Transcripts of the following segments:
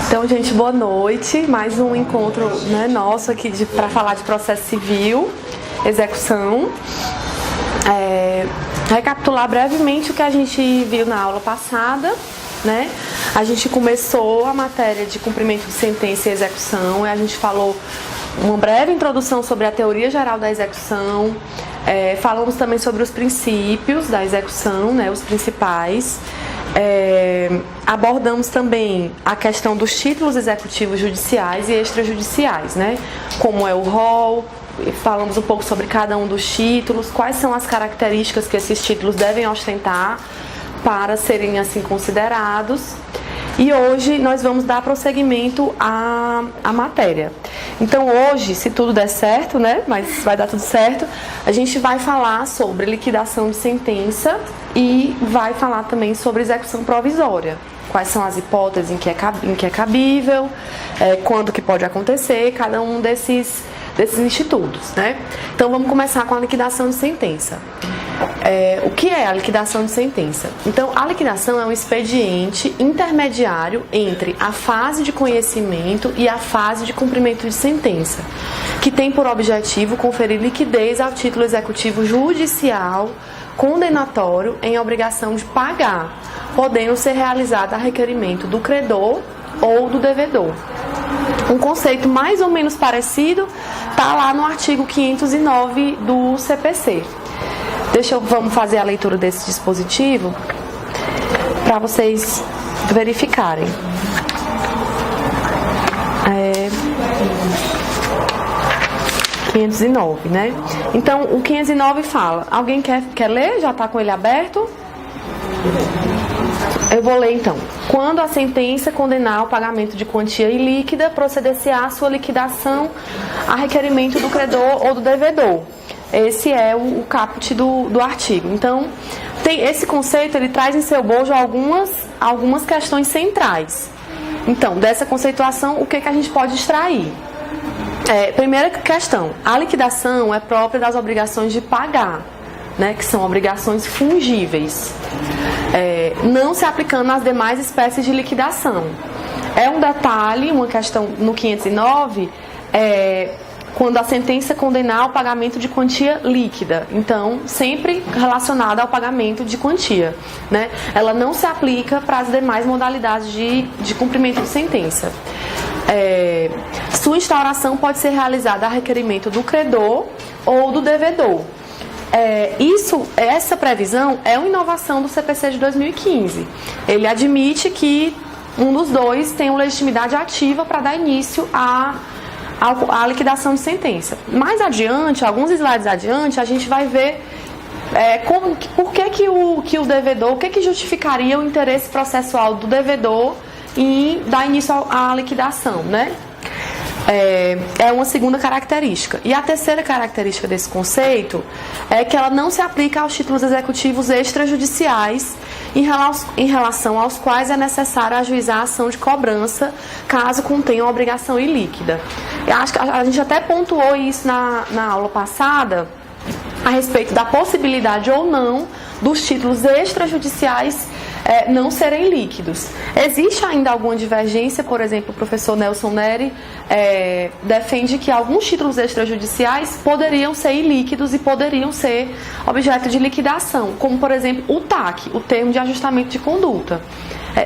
Então, gente, boa noite. Mais um encontro, né, nosso aqui para falar de processo civil, execução. Recapitular brevemente o que a gente viu na aula passada, né? A gente começou a matéria de cumprimento de sentença e execução, e a gente falou uma breve introdução sobre a teoria geral da execução, falamos também sobre os princípios da execução, né, os principais. Abordamos também a questão dos títulos executivos judiciais e extrajudiciais, né? Como é o rol, falamos um pouco sobre cada um dos títulos, quais são as características que esses títulos devem ostentar para serem assim considerados. E hoje nós vamos dar prosseguimento à matéria. Então hoje, se tudo der certo, né, mas vai dar tudo certo, a gente vai falar sobre liquidação de sentença e vai falar também sobre execução provisória. Quais são as hipóteses em que é cabível, quando que pode acontecer, cada um desses institutos, né? Então vamos começar com a liquidação de sentença. O que é a liquidação de sentença? Então, a liquidação é um expediente intermediário entre a fase de conhecimento e a fase de cumprimento de sentença, que tem por objetivo conferir liquidez ao título executivo judicial condenatório em obrigação de pagar, podendo ser realizada a requerimento do credor ou do devedor. Um conceito mais ou menos parecido está lá no artigo 509 do CPC. Vamos fazer a leitura desse dispositivo para vocês verificarem. 509, né? Então, o 509 fala. Alguém quer ler? Já está com ele aberto? Eu vou ler então. Quando a sentença condenar o pagamento de quantia ilíquida, proceder-se-á a sua liquidação a requerimento do credor ou do devedor. Esse é o caput do artigo. Então, esse conceito ele traz em seu bojo algumas questões centrais. Então, dessa conceituação, o que a gente pode extrair? Primeira questão, a liquidação é própria das obrigações de pagar, né, que são obrigações fungíveis, não se aplicando às demais espécies de liquidação. É um detalhe, uma questão no 509, quando a sentença condenar o pagamento de quantia líquida, então sempre relacionada ao pagamento de quantia, né? Ela não se aplica para as demais modalidades de cumprimento de sentença. Sua instauração pode ser realizada a requerimento do credor ou do devedor. Essa previsão é uma inovação do CPC de 2015. Ele admite que um dos dois tem uma legitimidade ativa para dar início à liquidação de sentença. Mais adiante, alguns slides adiante, a gente vai ver por que o devedor, o que justificaria o interesse processual do devedor em dar início à liquidação, né? É uma segunda característica. E a terceira característica desse conceito é que ela não se aplica aos títulos executivos extrajudiciais em relação aos quais é necessário ajuizar a ação de cobrança caso contenham obrigação ilíquida. Eu acho que a gente até pontuou isso na aula passada a respeito da possibilidade ou não dos títulos extrajudiciais não serem líquidos. Existe ainda alguma divergência, por exemplo, o professor Nelson Neri defende que alguns títulos extrajudiciais poderiam ser ilíquidos e poderiam ser objeto de liquidação, como, por exemplo, o TAC, o termo de ajustamento de conduta.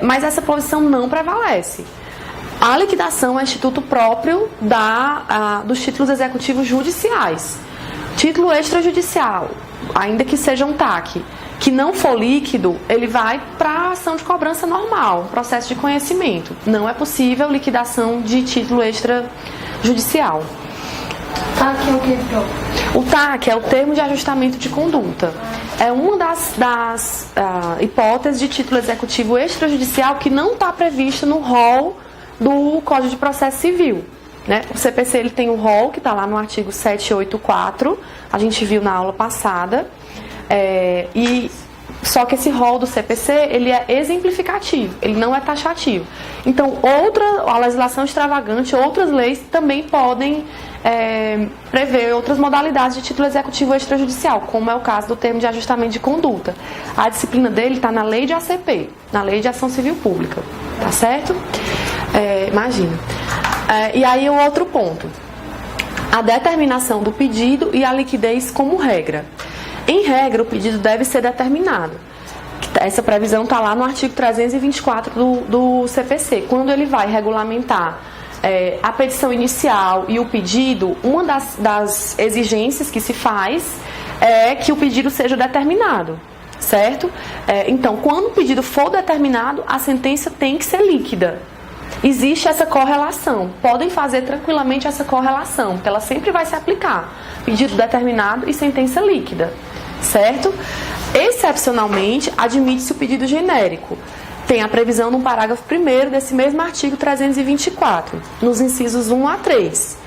Mas essa posição não prevalece. A liquidação é instituto próprio dos títulos executivos judiciais. Título extrajudicial, ainda que seja um TAC, que não for líquido, ele vai para a ação de cobrança normal, processo de conhecimento. Não é possível liquidação de título extrajudicial. TAC é o que? O TAC é o termo de ajustamento de conduta. É uma das hipóteses de título executivo extrajudicial que não está previsto no rol do Código de Processo Civil, né? O CPC ele tem o rol que está lá no artigo 784, a gente viu na aula passada, e Só que esse rol do CPC, ele é exemplificativo, ele não é taxativo. Então, a legislação extravagante, outras leis também podem prever outras modalidades de título executivo extrajudicial, como é o caso do termo de ajustamento de conduta. A disciplina dele está na lei de ACP, na lei de ação civil pública, tá certo? Imagina. E aí o outro ponto, a determinação do pedido e a liquidez como regra. Em regra, o pedido deve ser determinado. Essa previsão está lá no artigo 324 do CPC. Quando ele vai regulamentar a petição inicial e o pedido, uma das exigências que se faz é que o pedido seja determinado, certo? Então, quando o pedido for determinado, a sentença tem que ser líquida. Existe essa correlação. Podem fazer tranquilamente essa correlação, porque ela sempre vai se aplicar. Pedido determinado e sentença líquida. Certo? Excepcionalmente, admite-se o pedido genérico. Tem a previsão no parágrafo 1º desse mesmo artigo 324, nos incisos 1 a 3.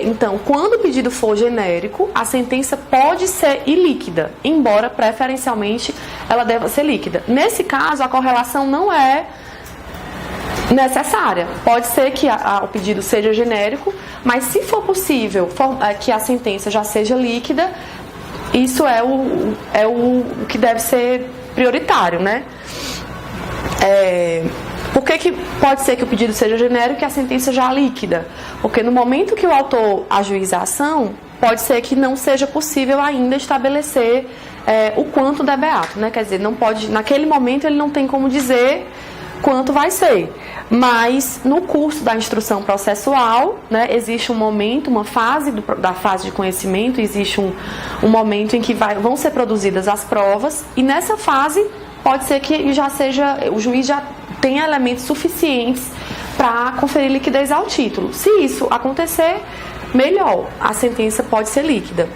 Então, quando o pedido for genérico, a sentença pode ser ilíquida, embora preferencialmente ela deva ser líquida. Nesse caso, a correlação não é necessária. Pode ser que o pedido seja genérico, mas se for possível que a sentença já seja líquida, isso é o que deve ser prioritário, né? Por que pode ser que o pedido seja genérico e a sentença já líquida? Porque no momento que o autor ajuiza a ação, pode ser que não seja possível ainda estabelecer o quanto da beato, né? Quer dizer, não pode, naquele momento ele não tem como dizer quanto vai ser. Mas no curso da instrução processual, né, existe um momento, uma fase da fase de conhecimento, existe um momento em que vão ser produzidas as provas, e nessa fase pode ser que o juiz já tenha elementos suficientes para conferir liquidez ao título. Se isso acontecer, melhor, a sentença pode ser líquida.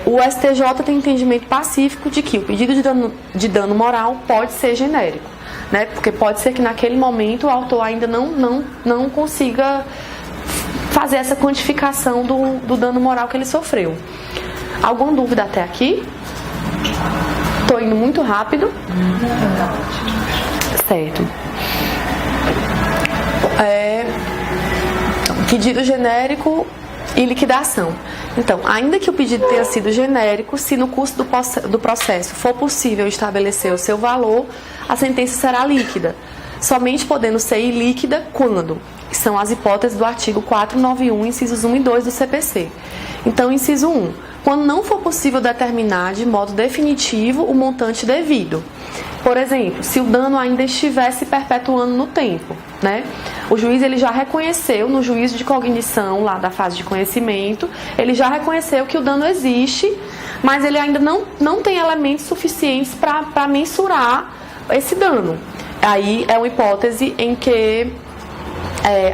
O STJ tem entendimento pacífico de que o pedido de dano moral pode ser genérico. Né? Porque pode ser que naquele momento o autor ainda não consiga fazer essa quantificação do dano moral que ele sofreu. Alguma dúvida até aqui? Estou indo muito rápido. Certo. Pedido genérico e liquidação. Então, ainda que o pedido tenha sido genérico, se no curso do processo for possível estabelecer o seu valor, a sentença será líquida, somente podendo ser ilíquida quando? São as hipóteses do artigo 491, incisos 1 e 2 do CPC. Então, inciso 1, quando não for possível determinar de modo definitivo o montante devido. Por exemplo, se o dano ainda estivesse perpetuando no tempo, né? O juiz ele já reconheceu no juízo de cognição, lá da fase de conhecimento, ele já reconheceu que o dano existe, mas ele ainda não tem elementos suficientes para mensurar esse dano. Aí é uma hipótese em que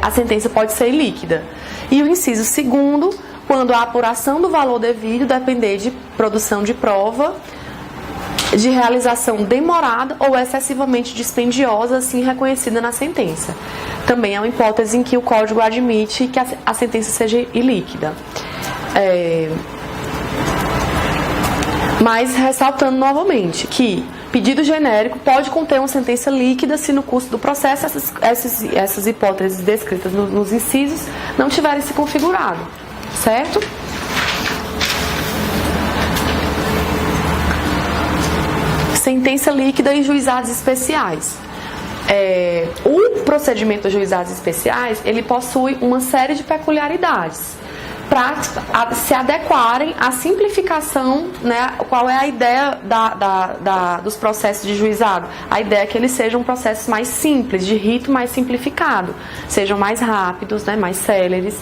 a sentença pode ser ilíquida. E o inciso 2º, quando a apuração do valor devido depender de produção de prova, de realização demorada ou excessivamente dispendiosa, assim reconhecida na sentença. Também é uma hipótese em que o Código admite que a sentença seja ilíquida. Mas ressaltando novamente que pedido genérico pode conter uma sentença líquida se no curso do processo essas hipóteses descritas nos incisos não tiverem se configurado, certo? Sentença líquida em juizados especiais. O procedimento dos juizados especiais, ele possui uma série de peculiaridades para se adequarem à simplificação, né? Qual é a ideia dos processos de juizado? A ideia é que eles sejam processos mais simples, de rito mais simplificado, sejam mais rápidos, né? Mais céleres.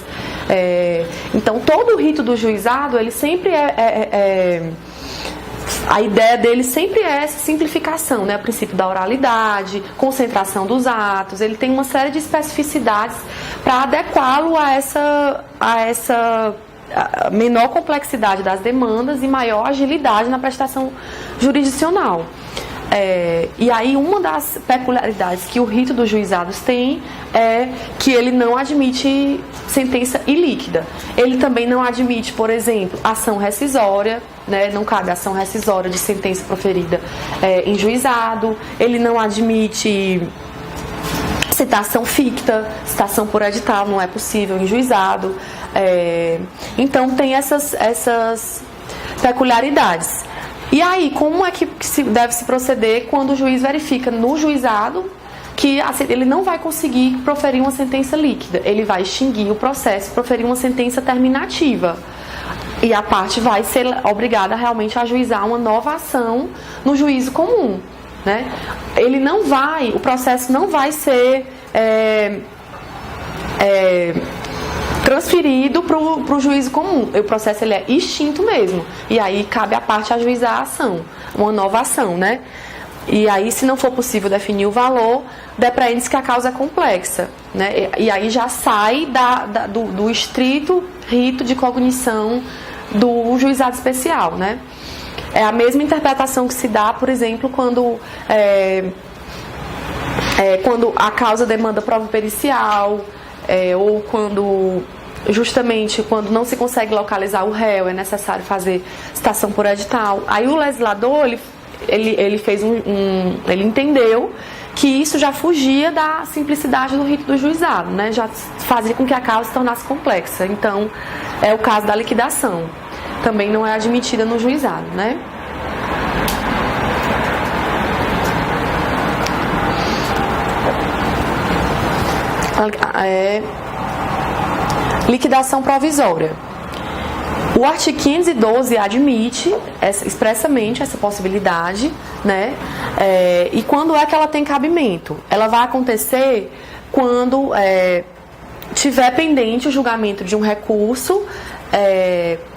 Então, todo o rito do juizado, ele sempre a ideia dele sempre é essa simplificação, né? O princípio da oralidade, concentração dos atos, ele tem uma série de especificidades para adequá-lo a essa menor complexidade das demandas e maior agilidade na prestação jurisdicional. E aí uma das peculiaridades que o rito dos juizados tem é que ele não admite sentença ilíquida. Ele também não admite, por exemplo, ação rescisória, né? Não cabe ação rescisória de sentença proferida em juizado, ele não admite citação ficta, citação por edital não é possível em juizado. Então tem essas peculiaridades. E aí, como é que deve se proceder quando o juiz verifica no juizado que ele não vai conseguir proferir uma sentença líquida? Ele vai extinguir o processo, proferir uma sentença terminativa. E a parte vai ser obrigada realmente a ajuizar uma nova ação no juízo comum, né? O processo não vai ser transferido para o juízo comum. O processo ele é extinto mesmo. E aí cabe à parte ajuizar a ação, uma nova ação, né? E aí, se não for possível definir o valor, depreende-se que a causa é complexa, né? E aí já sai do estrito rito de cognição do juizado especial, né? É a mesma interpretação que se dá, por exemplo, quando a causa demanda prova pericial, ou quando não se consegue localizar o réu, é necessário fazer citação por edital. Aí o legislador, ele entendeu que isso já fugia da simplicidade do rito do juizado, né? Já fazia com que a causa se tornasse complexa. Então, é o caso da liquidação. Também não é admitida no juizado, né? Liquidação provisória. O artigo 512 admite expressamente essa possibilidade, né? E quando é que ela tem cabimento? Ela vai acontecer quando tiver pendente o julgamento de um recurso,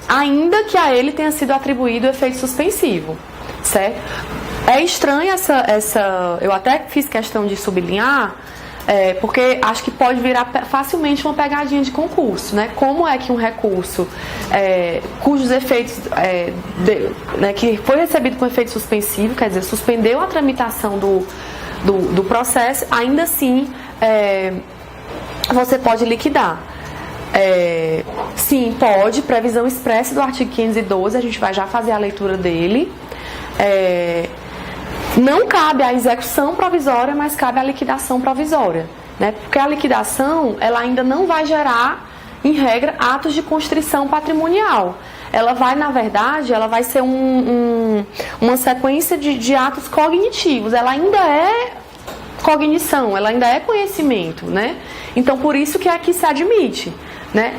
ainda que a ele tenha sido atribuído o efeito suspensivo, certo? É estranho eu até fiz questão de sublinhar, porque acho que pode virar facilmente uma pegadinha de concurso, né? Como é que um recurso cujos efeitos, que foi recebido com efeito suspensivo, quer dizer, suspendeu a tramitação do processo, ainda assim você pode liquidar? Sim, pode, previsão expressa do artigo 512, a gente vai já fazer a leitura dele. Não cabe a execução provisória, mas cabe a liquidação provisória, né? Porque a liquidação, ela ainda não vai gerar, em regra, atos de constrição patrimonial. Ela vai, na verdade, ela vai ser uma sequência de atos cognitivos. Ela ainda é cognição, ela ainda é conhecimento, né? Então, por isso que aqui se admite, né?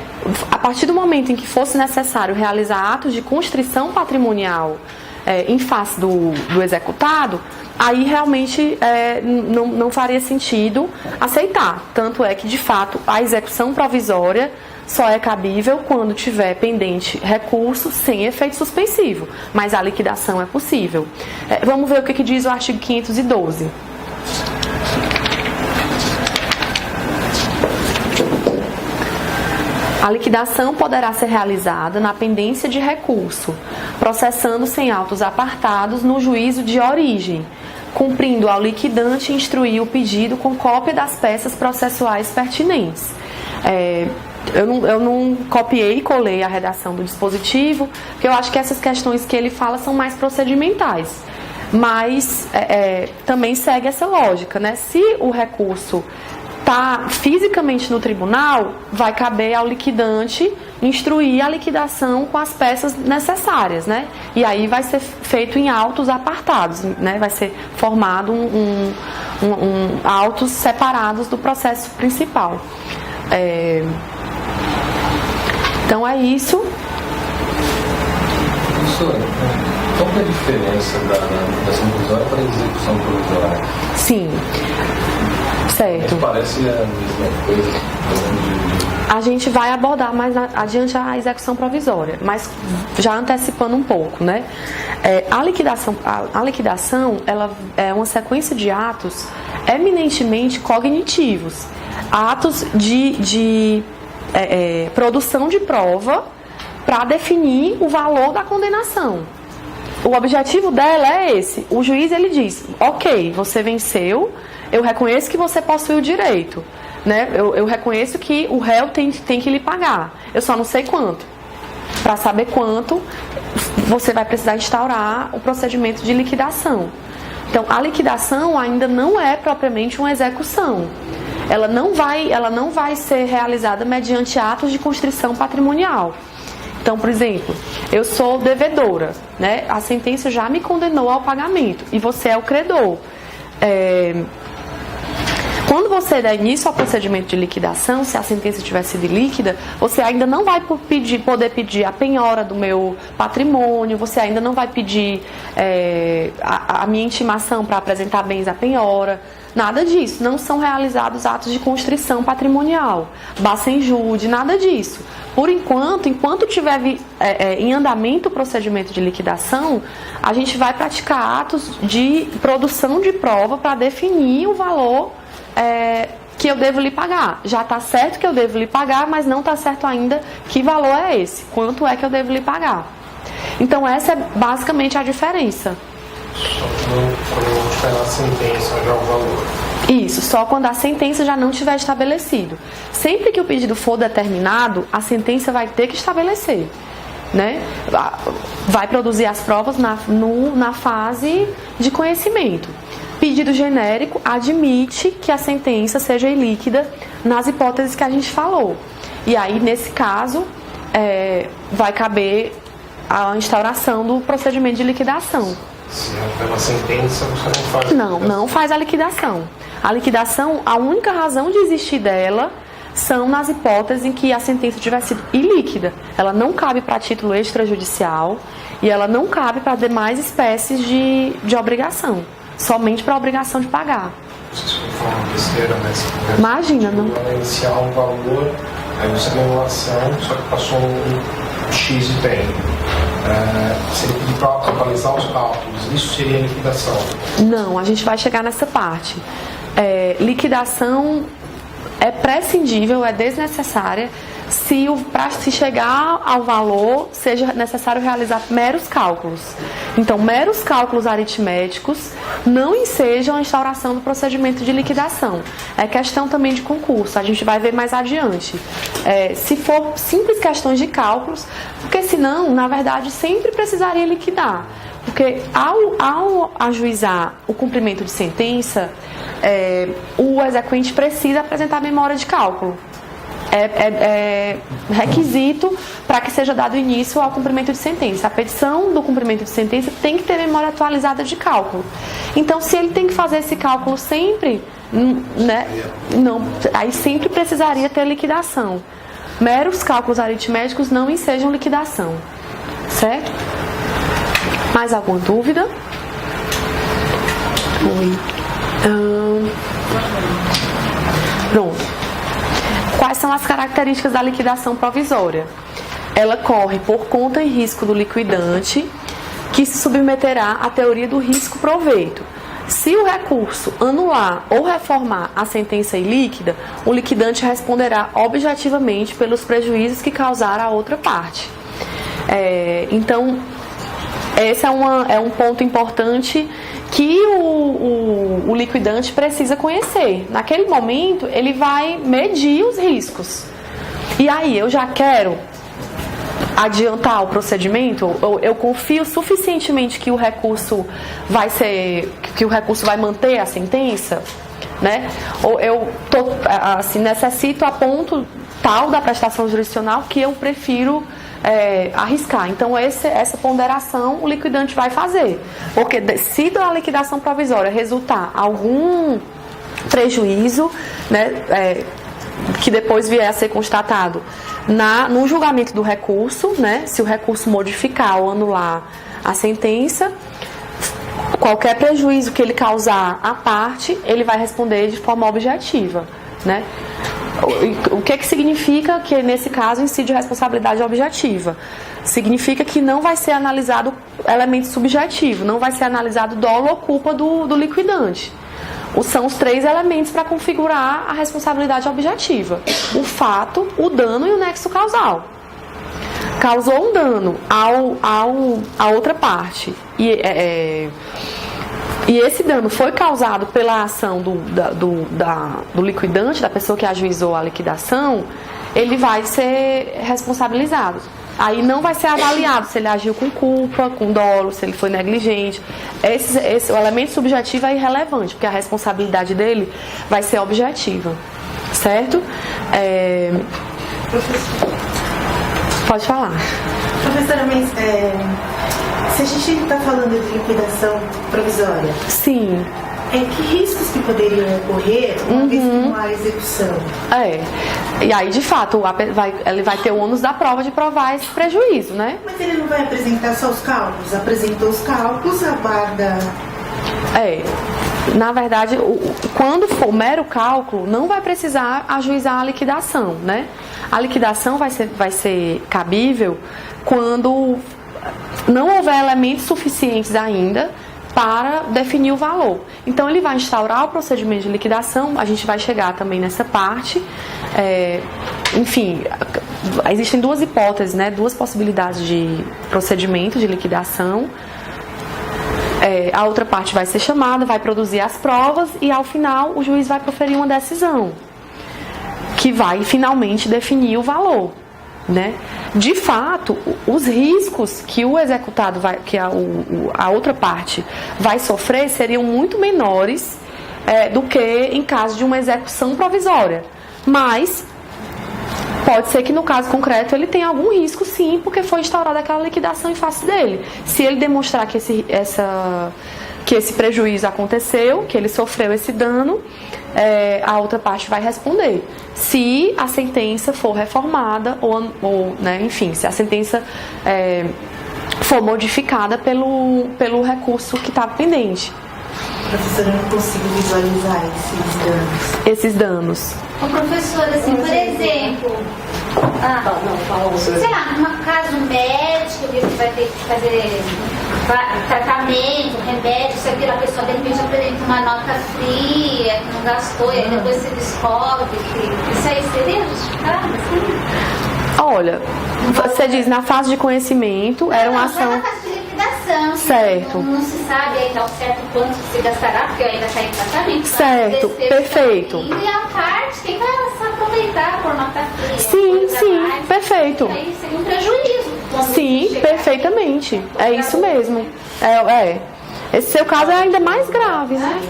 A partir do momento em que fosse necessário realizar atos de constrição patrimonial em face do executado, aí realmente não faria sentido aceitar. Tanto é que, de fato, a execução provisória só é cabível quando tiver pendente recurso sem efeito suspensivo, mas a liquidação é possível. Vamos ver o que diz o artigo 512. A liquidação poderá ser realizada na pendência de recurso, processando sem autos apartados no juízo de origem, cumprindo ao liquidante instruir o pedido com cópia das peças processuais pertinentes. Eu não copiei e colei a redação do dispositivo, porque eu acho que essas questões que ele fala são mais procedimentais. Mas também segue essa lógica, né? Se o recurso está fisicamente no tribunal, vai caber ao liquidante instruir a liquidação com as peças necessárias, né? E aí vai ser feito em autos apartados, né? Vai ser formado autos separados do processo principal. Então é isso. Professora, qual é a diferença da liquidação provisória para a execução provisória? Sim. Certo. Parece a mesma coisa. A gente vai abordar mais adiante a execução provisória, mas já antecipando um pouco, né? A liquidação ela é uma sequência de atos eminentemente cognitivos, atos de produção de prova para definir o valor da condenação. O objetivo dela é esse. O juiz ele diz: ok, você venceu, eu reconheço que você possui o direito, né? Eu reconheço que o réu tem que lhe pagar, eu só não sei quanto. para saber quanto você vai precisar instaurar o procedimento de liquidação. Então, a liquidação ainda não é propriamente uma execução. Ela não vai ser realizada mediante atos de constrição patrimonial. Então, por exemplo, eu sou devedora, né? A sentença já me condenou ao pagamento e você é o credor. Quando você der início ao procedimento de liquidação, se a sentença tiver sido líquida, você ainda não vai poder pedir a penhora do meu patrimônio, você ainda não vai pedir a minha intimação para apresentar bens à penhora, nada disso. Não são realizados atos de constrição patrimonial, bacenjude, nada disso. Por enquanto tiver em andamento o procedimento de liquidação, a gente vai praticar atos de produção de prova para definir o valor que eu devo lhe pagar. Já está certo que eu devo lhe pagar, mas não está certo ainda que valor é esse, quanto é que eu devo lhe pagar. Então essa é basicamente a diferença. Só quando estiver na sentença já o valor. Isso, só quando a sentença já não estiver estabelecido. Sempre que o pedido for determinado, a sentença vai ter que estabelecer, né? Vai produzir as provas na fase de conhecimento. Pedido genérico admite que a sentença seja ilíquida nas hipóteses que a gente falou. E aí, nesse caso, vai caber a instauração do procedimento de liquidação. Se é pela sentença, você não faz Não faz a liquidação. A liquidação, a única razão de existir dela são nas hipóteses em que a sentença tiver sido ilíquida. Ela não cabe para título extrajudicial e ela não cabe para demais espécies de obrigação. Somente para a obrigação de pagar. Não sei se eu vou falar uma besteira, mas... Imagina, não? Ela iniciar um valor, aí você ganhou uma ação, só que passou um X de tempo. Se ele pedir para atualizar os cálculos, isso seria liquidação? Não, a gente vai chegar nessa parte. Liquidação é prescindível, é desnecessária para se chegar ao valor seja necessário realizar meros cálculos. Então, meros cálculos aritméticos não ensejam a instauração do procedimento de liquidação. É questão também de concurso, a gente vai ver mais adiante. Se for simples questões de cálculos, porque senão, na verdade, sempre precisaria liquidar. Porque ao ajuizar o cumprimento de sentença, o exequente precisa apresentar memória de cálculo. É requisito para que seja dado início ao cumprimento de sentença. A petição do cumprimento de sentença tem que ter memória atualizada de cálculo. Então, se ele tem que fazer esse cálculo sempre, né, aí sempre precisaria ter liquidação. Meros cálculos aritméticos não ensejam liquidação. Certo? Mais alguma dúvida? Pronto. Quais são as características da liquidação provisória? Ela corre por conta e risco do liquidante, que se submeterá à teoria do risco-proveito. Se o recurso anular ou reformar a sentença ilíquida, o liquidante responderá objetivamente pelos prejuízos que causar a outra parte. Então, esse é um ponto importante que o liquidante precisa conhecer. Naquele momento, ele vai medir os riscos. E aí, eu já quero adiantar o procedimento? Eu confio suficientemente que o recurso vai manter a sentença, né? Ou eu necessito a ponto tal da prestação jurisdicional que eu prefiro arriscar. Então, essa ponderação o liquidante vai fazer. Porque se da liquidação provisória resultar algum prejuízo, né, que depois vier a ser constatado no julgamento do recurso, né, se o recurso modificar ou anular a sentença, qualquer prejuízo que ele causar à parte, ele vai responder de forma objetiva, né? O que significa que, nesse caso, incide responsabilidade objetiva? Significa que não vai ser analisado elemento subjetivo, não vai ser analisado dolo ou culpa do liquidante. São os 3 elementos para configurar a responsabilidade objetiva: o fato, o dano e o nexo causal. Causou um dano à outra parte e esse dano foi causado pela ação do liquidante, da pessoa que ajuizou a liquidação, ele vai ser responsabilizado. Aí não vai ser avaliado se ele agiu com culpa, com dolo, se ele foi negligente. O elemento subjetivo é irrelevante, porque a responsabilidade dele vai ser objetiva. Certo? Pode falar. Professora, mas se a gente está falando de liquidação provisória, sim, que riscos que poderiam ocorrer uma vez que não há execução? E aí, de fato, ele vai ter o ônus da prova de provar esse prejuízo, né? Mas ele não vai apresentar só os cálculos? Apresentou os cálculos, aguarda... Na verdade, quando for mero cálculo, não vai precisar ajuizar a liquidação, né? A liquidação vai ser cabível quando não houver elementos suficientes ainda para definir o valor. Então, ele vai instaurar o procedimento de liquidação, a gente vai chegar também nessa parte. Enfim, existem duas hipóteses, né? Duas possibilidades de procedimento de liquidação. A outra parte vai ser chamada, vai produzir as provas e, ao final, o juiz vai proferir uma decisão que vai finalmente definir o valor, né? De fato, os riscos que o executado que a outra parte vai sofrer seriam muito menores do que em caso de uma execução provisória. Mas pode ser que no caso concreto ele tenha algum risco, sim, porque foi instaurada aquela liquidação em face dele. Se ele demonstrar que esse prejuízo aconteceu, que ele sofreu esse dano, a outra parte vai responder. Se a sentença for reformada ou né, enfim, se a sentença for modificada pelo recurso que está pendente. Professora, eu não consigo visualizar esses danos. Ô, professora, assim, por exemplo, sei lá, num caso médico, que vai ter que fazer tratamento, remédio, se aquela pessoa de repente apresenta uma nota fria, que não gastou, e aí depois você descobre que isso aí seria justificado, assim? Olha, você diz na fase de conhecimento, era uma ação... Na fase de liquidação, certo. Não se sabe ainda ao certo quanto se gastará, porque ainda está em tratamento. Certo, perfeito. E a parte, quem vai se aproveitar por nota fria? Sim, perfeito. E aí seria um prejuízo. Sim, perfeitamente. É isso mesmo. Esse seu caso é ainda mais grave, né?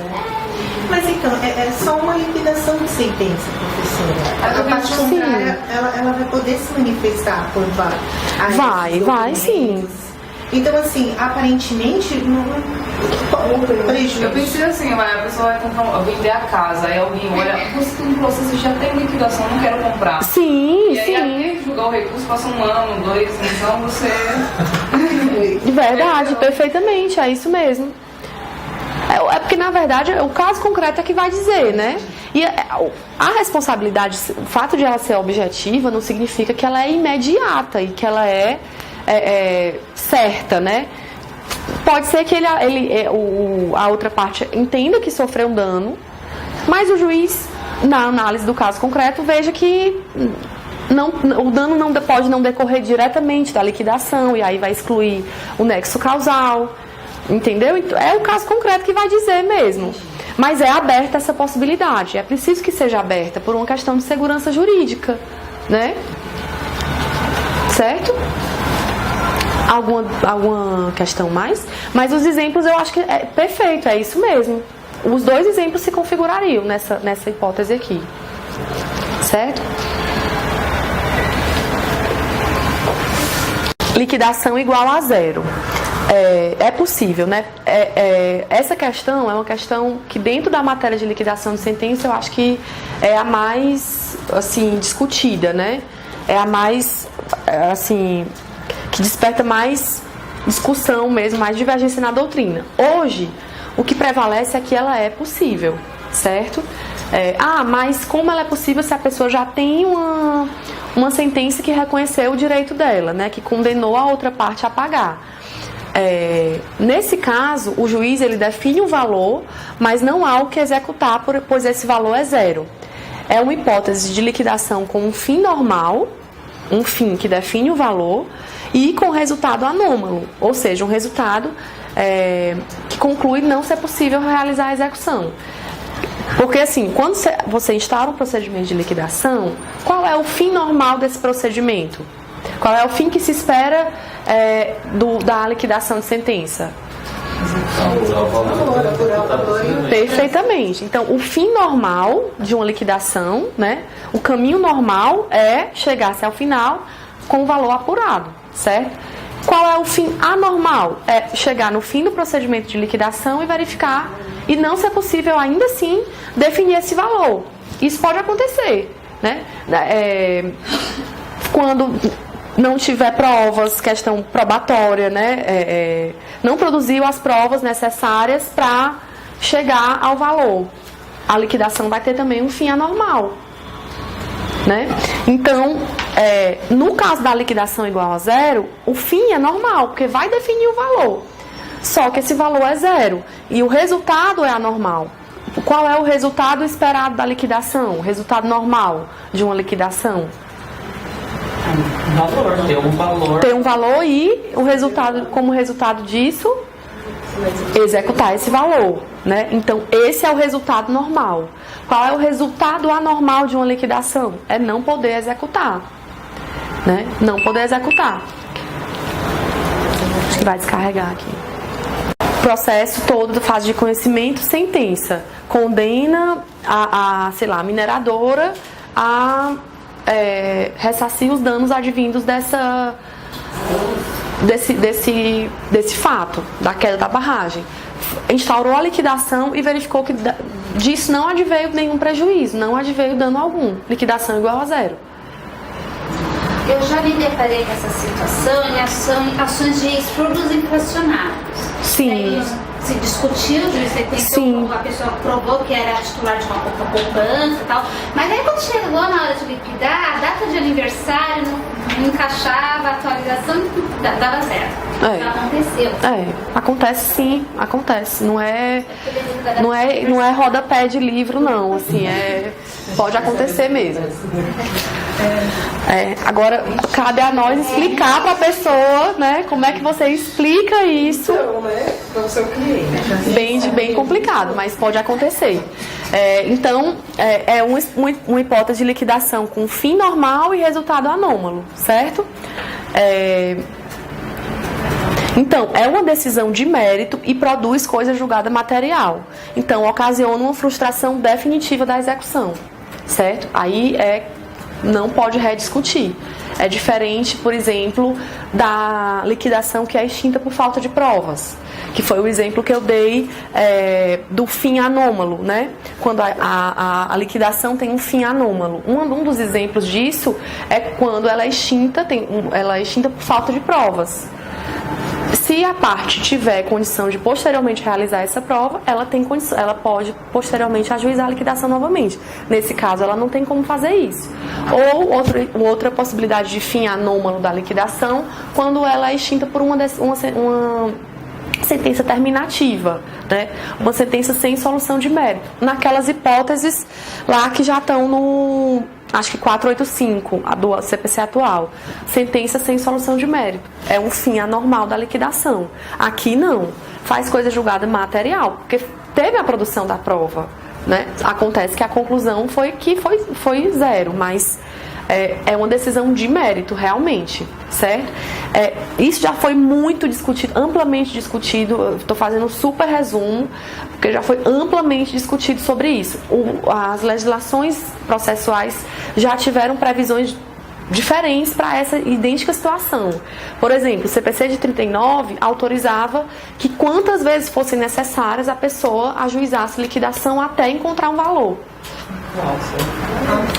Mas então, é só uma liquidação de sentença, professora. A parte contrária, ela vai poder se manifestar por Vai, sim. Então, assim, aparentemente, o prejuízo. Eu pensei assim, a pessoa vai vender a casa, aí alguém olha, você tem um processo, já tem liquidação, não quero comprar. Sim, e aí, até julgar o recurso, passa 1 ano, 2, então você... Verdade, perfeitamente, é isso mesmo. É porque, na verdade, o caso concreto é que vai dizer, né? E a responsabilidade, o fato de ela ser objetiva, não significa que ela é imediata e que ela é certa, né? Pode ser que a outra parte entenda que sofreu um dano, mas o juiz, na análise do caso concreto, veja que o dano pode não decorrer diretamente da liquidação e aí vai excluir o nexo causal, entendeu? É o caso concreto que vai dizer mesmo. Mas é aberta essa possibilidade, é preciso que seja aberta por uma questão de segurança jurídica, né? Certo? Alguma questão mais? Mas os exemplos eu acho que é perfeito, é isso mesmo. Os 2 exemplos se configurariam nessa hipótese aqui. Certo? Liquidação igual a 0. É possível, né? Essa questão é uma questão que dentro da matéria de liquidação de sentença eu acho que é a mais, assim, discutida, né? É a mais, assim, que desperta mais discussão mesmo, mais divergência na doutrina. Hoje, o que prevalece é que ela é possível, certo? Mas como ela é possível se a pessoa já tem uma sentença que reconheceu o direito dela, né? Que condenou a outra parte a pagar. Nesse caso, o juiz ele define o valor, mas não há o que executar, pois esse valor é 0. É uma hipótese de liquidação com um fim normal, um fim que define o valor, e com resultado anômalo, ou seja, um resultado que conclui não ser possível realizar a execução. Porque assim, quando você instaura um procedimento de liquidação, qual é o fim normal desse procedimento? Qual é o fim que se espera da liquidação de sentença? Perfeitamente. Então, o fim normal de uma liquidação, né? O caminho normal é chegar-se ao final com o valor apurado, certo? Qual é o fim anormal? É chegar no fim do procedimento de liquidação e verificar, e não ser possível ainda assim definir esse valor. Isso pode acontecer, né? Quando não tiver provas, questão probatória, né? Não produziu as provas necessárias para chegar ao valor. A liquidação vai ter também um fim anormal, né? Então, no caso da liquidação igual a zero, o fim é normal, porque vai definir o valor. Só que esse valor é zero e o resultado é anormal. Qual é o resultado esperado da liquidação? O resultado normal de uma liquidação? Ter um valor e o resultado, como resultado disso, executar esse valor, né? Então, esse é o resultado normal. Qual é o resultado anormal de uma liquidação? É não poder executar, né? Não poder executar. Acho que vai descarregar aqui. Processo todo da fase de conhecimento, sentença. Condena sei lá, a mineradora a ressarcir os danos advindos desse fato, da queda da barragem. Instaurou a liquidação e verificou que disso não adveio nenhum prejuízo, não adveio dano algum. Liquidação igual a zero. Eu já me deparei com essa situação em ações de expurgos infracionados. Sim. Aí se discutiu, a pessoa provou que era titular de uma poupança e tal. Mas aí quando chegou na hora de liquidar, a data de aniversário não encaixava, a atualização dava certo. Aconteceu. Acontece sim, acontece. Não é rodapé de livro, não. Assim, pode acontecer mesmo. Agora, cabe a nós explicar para a pessoa, né, como é que você explica isso. Para o seu cliente. Bem complicado, mas pode acontecer. Então, uma hipótese de liquidação com fim normal e resultado anômalo, certo? Então, é uma decisão de mérito e produz coisa julgada material. Então, ocasiona uma frustração definitiva da execução, certo? Aí não pode rediscutir. É diferente, por exemplo, da liquidação que é extinta por falta de provas, que foi o exemplo que eu dei do fim anômalo, né? Quando a liquidação tem um fim anômalo. Um dos exemplos disso é quando ela é extinta, ela é extinta por falta de provas. Se a parte tiver condição de posteriormente realizar essa prova, ela pode posteriormente ajuizar a liquidação novamente. Nesse caso, ela não tem como fazer isso. Ou outra possibilidade de fim anômalo da liquidação, quando ela é extinta por uma sentença terminativa, né? Uma sentença sem solução de mérito. Naquelas hipóteses lá que já estão no... Acho que 485, a do CPC atual. Sentença sem solução de mérito. É um fim anormal da liquidação. Aqui não. Faz coisa julgada material, porque teve a produção da prova, né? Acontece que a conclusão foi que foi zero, mas é uma decisão de mérito, realmente, certo? Isso já foi muito discutido, amplamente discutido. Estou fazendo um super resumo, porque já foi amplamente discutido sobre isso. As legislações processuais já tiveram previsões diferentes para essa idêntica situação. Por exemplo, o CPC de 39 autorizava que quantas vezes fossem necessárias a pessoa ajuizasse liquidação até encontrar um valor.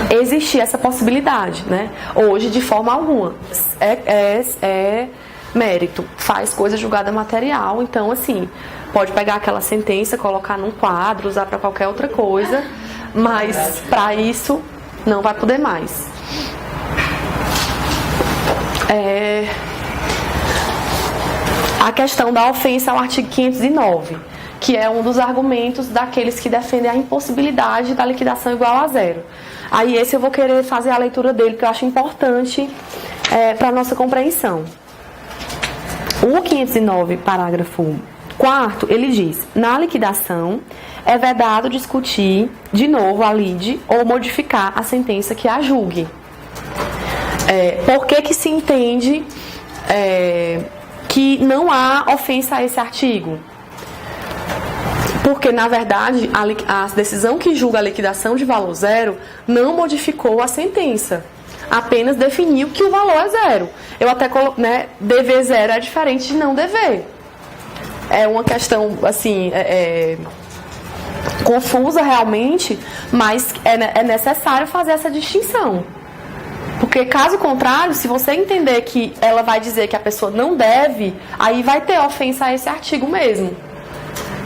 Existia essa possibilidade, né? Hoje, de forma alguma, é mérito, faz coisa julgada material. Então, assim, pode pegar aquela sentença, colocar num quadro, usar para qualquer outra coisa, mas para isso não vai poder mais. A questão da ofensa ao artigo 509, que é um dos argumentos daqueles que defendem a impossibilidade da liquidação igual a zero. Aí esse eu vou querer fazer a leitura dele, que eu acho importante para a nossa compreensão. O 509, parágrafo 4º, ele diz: na liquidação é vedado discutir de novo a lide ou modificar a sentença que a julgue. Por que se entende que não há ofensa a esse artigo? Porque, na verdade, a decisão que julga a liquidação de valor zero não modificou a sentença. Apenas definiu que o valor é zero. Eu até coloquei, né, dever zero é diferente de não dever. É uma questão, assim, confusa realmente, mas é necessário fazer essa distinção. Porque, caso contrário, se você entender que ela vai dizer que a pessoa não deve, aí vai ter ofensa a esse artigo mesmo.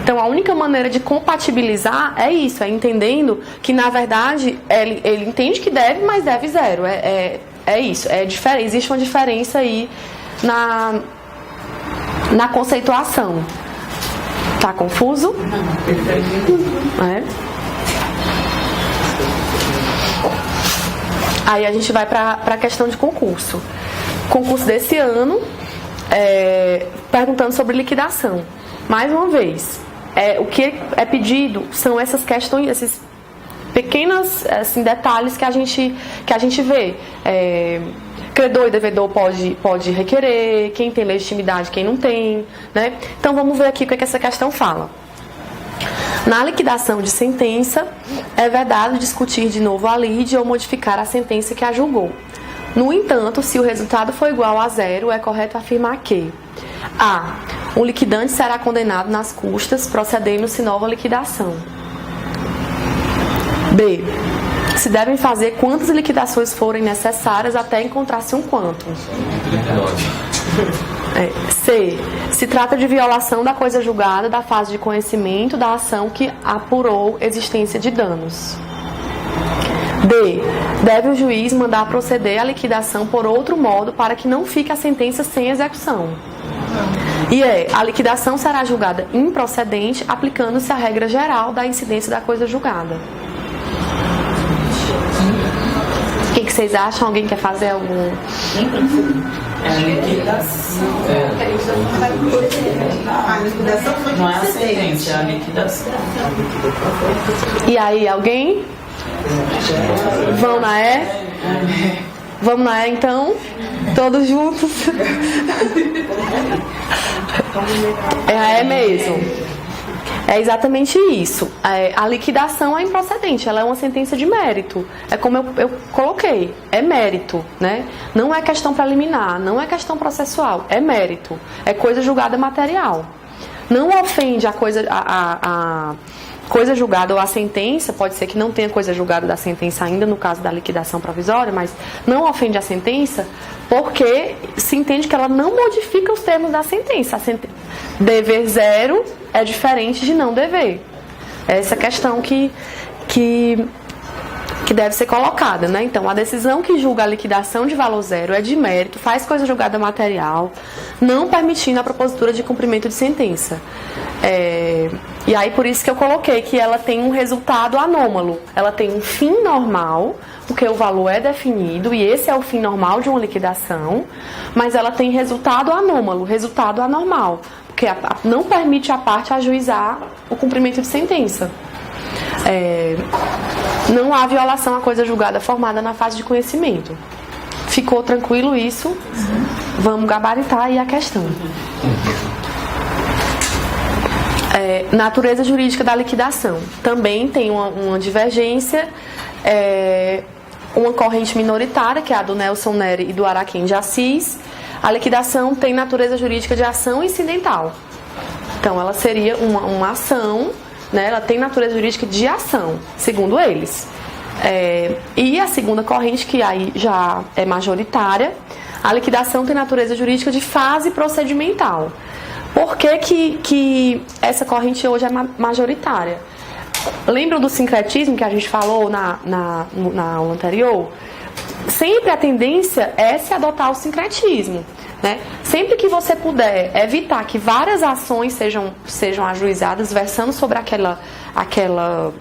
Então, a única maneira de compatibilizar é isso, é entendendo que, na verdade, ele entende que deve, mas deve zero. É isso, existe uma diferença aí na conceituação. Tá confuso? Aí a gente vai para a questão de concurso. Concurso desse ano, perguntando sobre liquidação. Mais uma vez, o que é pedido são essas questões, esses pequenos assim, detalhes que a gente vê. Credor e devedor pode requerer, quem tem legitimidade, quem não tem, né? Então vamos ver aqui o que essa questão fala. Na liquidação de sentença, é vedado discutir de novo a lide ou modificar a sentença que a julgou. No entanto, se o resultado for igual a zero, é correto afirmar que: a. O liquidante será condenado nas custas, procedendo-se nova liquidação. B. Se devem fazer quantas liquidações forem necessárias até encontrar-se um quantum. C. Se trata de violação da coisa julgada da fase de conhecimento da ação que apurou existência de danos. D. Deve o juiz mandar proceder à liquidação por outro modo para que não fique a sentença sem execução. E a liquidação será julgada improcedente, aplicando-se a regra geral da incidência da coisa julgada. O que vocês acham? Alguém quer fazer algum? É a liquidação. A liquidação foi Não é a sentença, é a liquidação. E aí, alguém? Vão na E? Vamos na E, então? Todos juntos? É a E mesmo. É exatamente isso. A liquidação é improcedente, ela é uma sentença de mérito. É como eu coloquei, é mérito, né? Não é questão preliminar, não é questão processual, é mérito. É coisa julgada material. Não ofende a coisa julgada ou a sentença, pode ser que não tenha coisa julgada da sentença ainda, no caso da liquidação provisória, mas não ofende a sentença porque se entende que ela não modifica os termos da sentença. Dever zero é diferente de não dever. É essa questão que deve ser colocada, né? Então, a decisão que julga a liquidação de valor zero é de mérito, faz coisa julgada material, não permitindo a propositura de cumprimento de sentença. E aí, por isso que eu coloquei que ela tem um resultado anômalo. Ela tem um fim normal, porque o valor é definido, e esse é o fim normal de uma liquidação, mas ela tem resultado anômalo, resultado anormal, porque não permite a parte ajuizar o cumprimento de sentença. Não há violação à coisa julgada formada na fase de conhecimento. Ficou tranquilo isso? Vamos gabaritar aí a questão. Natureza jurídica da liquidação. Também tem uma divergência, uma corrente minoritária, que é a do Nelson Neri e do Araquém de Assis. A liquidação tem natureza jurídica de ação incidental. Então, ela seria uma ação, né? Ela tem natureza jurídica de ação, segundo eles. E a segunda corrente, que aí já é majoritária, a liquidação tem natureza jurídica de fase procedimental. Por que essa corrente hoje é majoritária? Lembram do sincretismo que a gente falou na aula anterior? Sempre a tendência é se adotar o sincretismo, né? Sempre que você puder evitar que várias ações sejam ajuizadas versando sobre aquela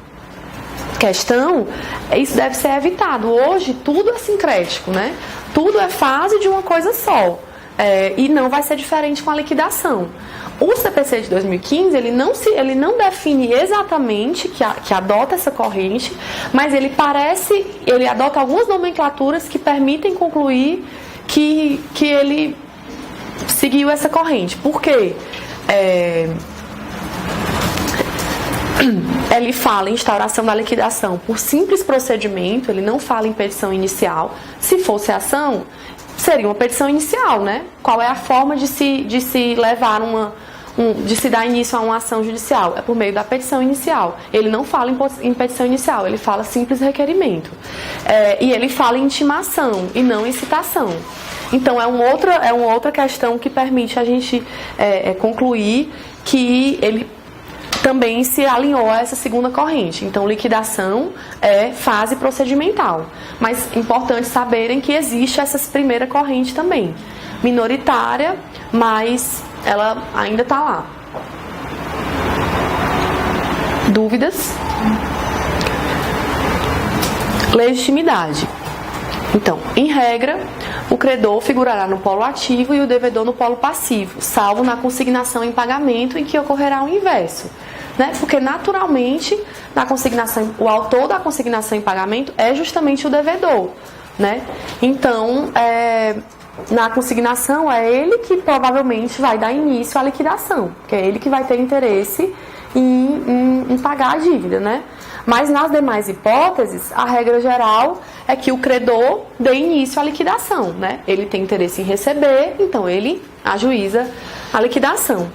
questão, isso deve ser evitado. Hoje tudo é sincrético, né? Tudo é fase de uma coisa só. E não vai ser diferente com a liquidação. O CPC de 2015, ele não define exatamente que adota essa corrente, mas ele adota algumas nomenclaturas que permitem concluir que ele seguiu essa corrente. Por quê? Ele fala em instauração da liquidação por simples procedimento, ele não fala em petição inicial. Se fosse ação, seria uma petição inicial, né? Qual é a forma de se levar de se dar início a uma ação judicial? É por meio da petição inicial. Ele não fala em petição inicial, ele fala simples requerimento. E ele fala em intimação e não em citação. Então é uma outra questão que permite a gente concluir que ele também se alinhou a essa segunda corrente. Então, liquidação é fase procedimental. Mas é importante saberem que existe essa primeira corrente também. Minoritária, mas ela ainda está lá. Dúvidas? Legitimidade. Então, em regra, o credor figurará no polo ativo e o devedor no polo passivo, salvo na consignação em pagamento, em que ocorrerá o inverso. Né? Porque, naturalmente, na consignação, o autor da consignação em pagamento é justamente o devedor. Né? Então, na consignação, é ele que provavelmente vai dar início à liquidação, porque é ele que vai ter interesse em pagar a dívida. Né? Mas, nas demais hipóteses, a regra geral é que o credor dê início à liquidação. Né? Ele tem interesse em receber, então ele ajuiza a liquidação.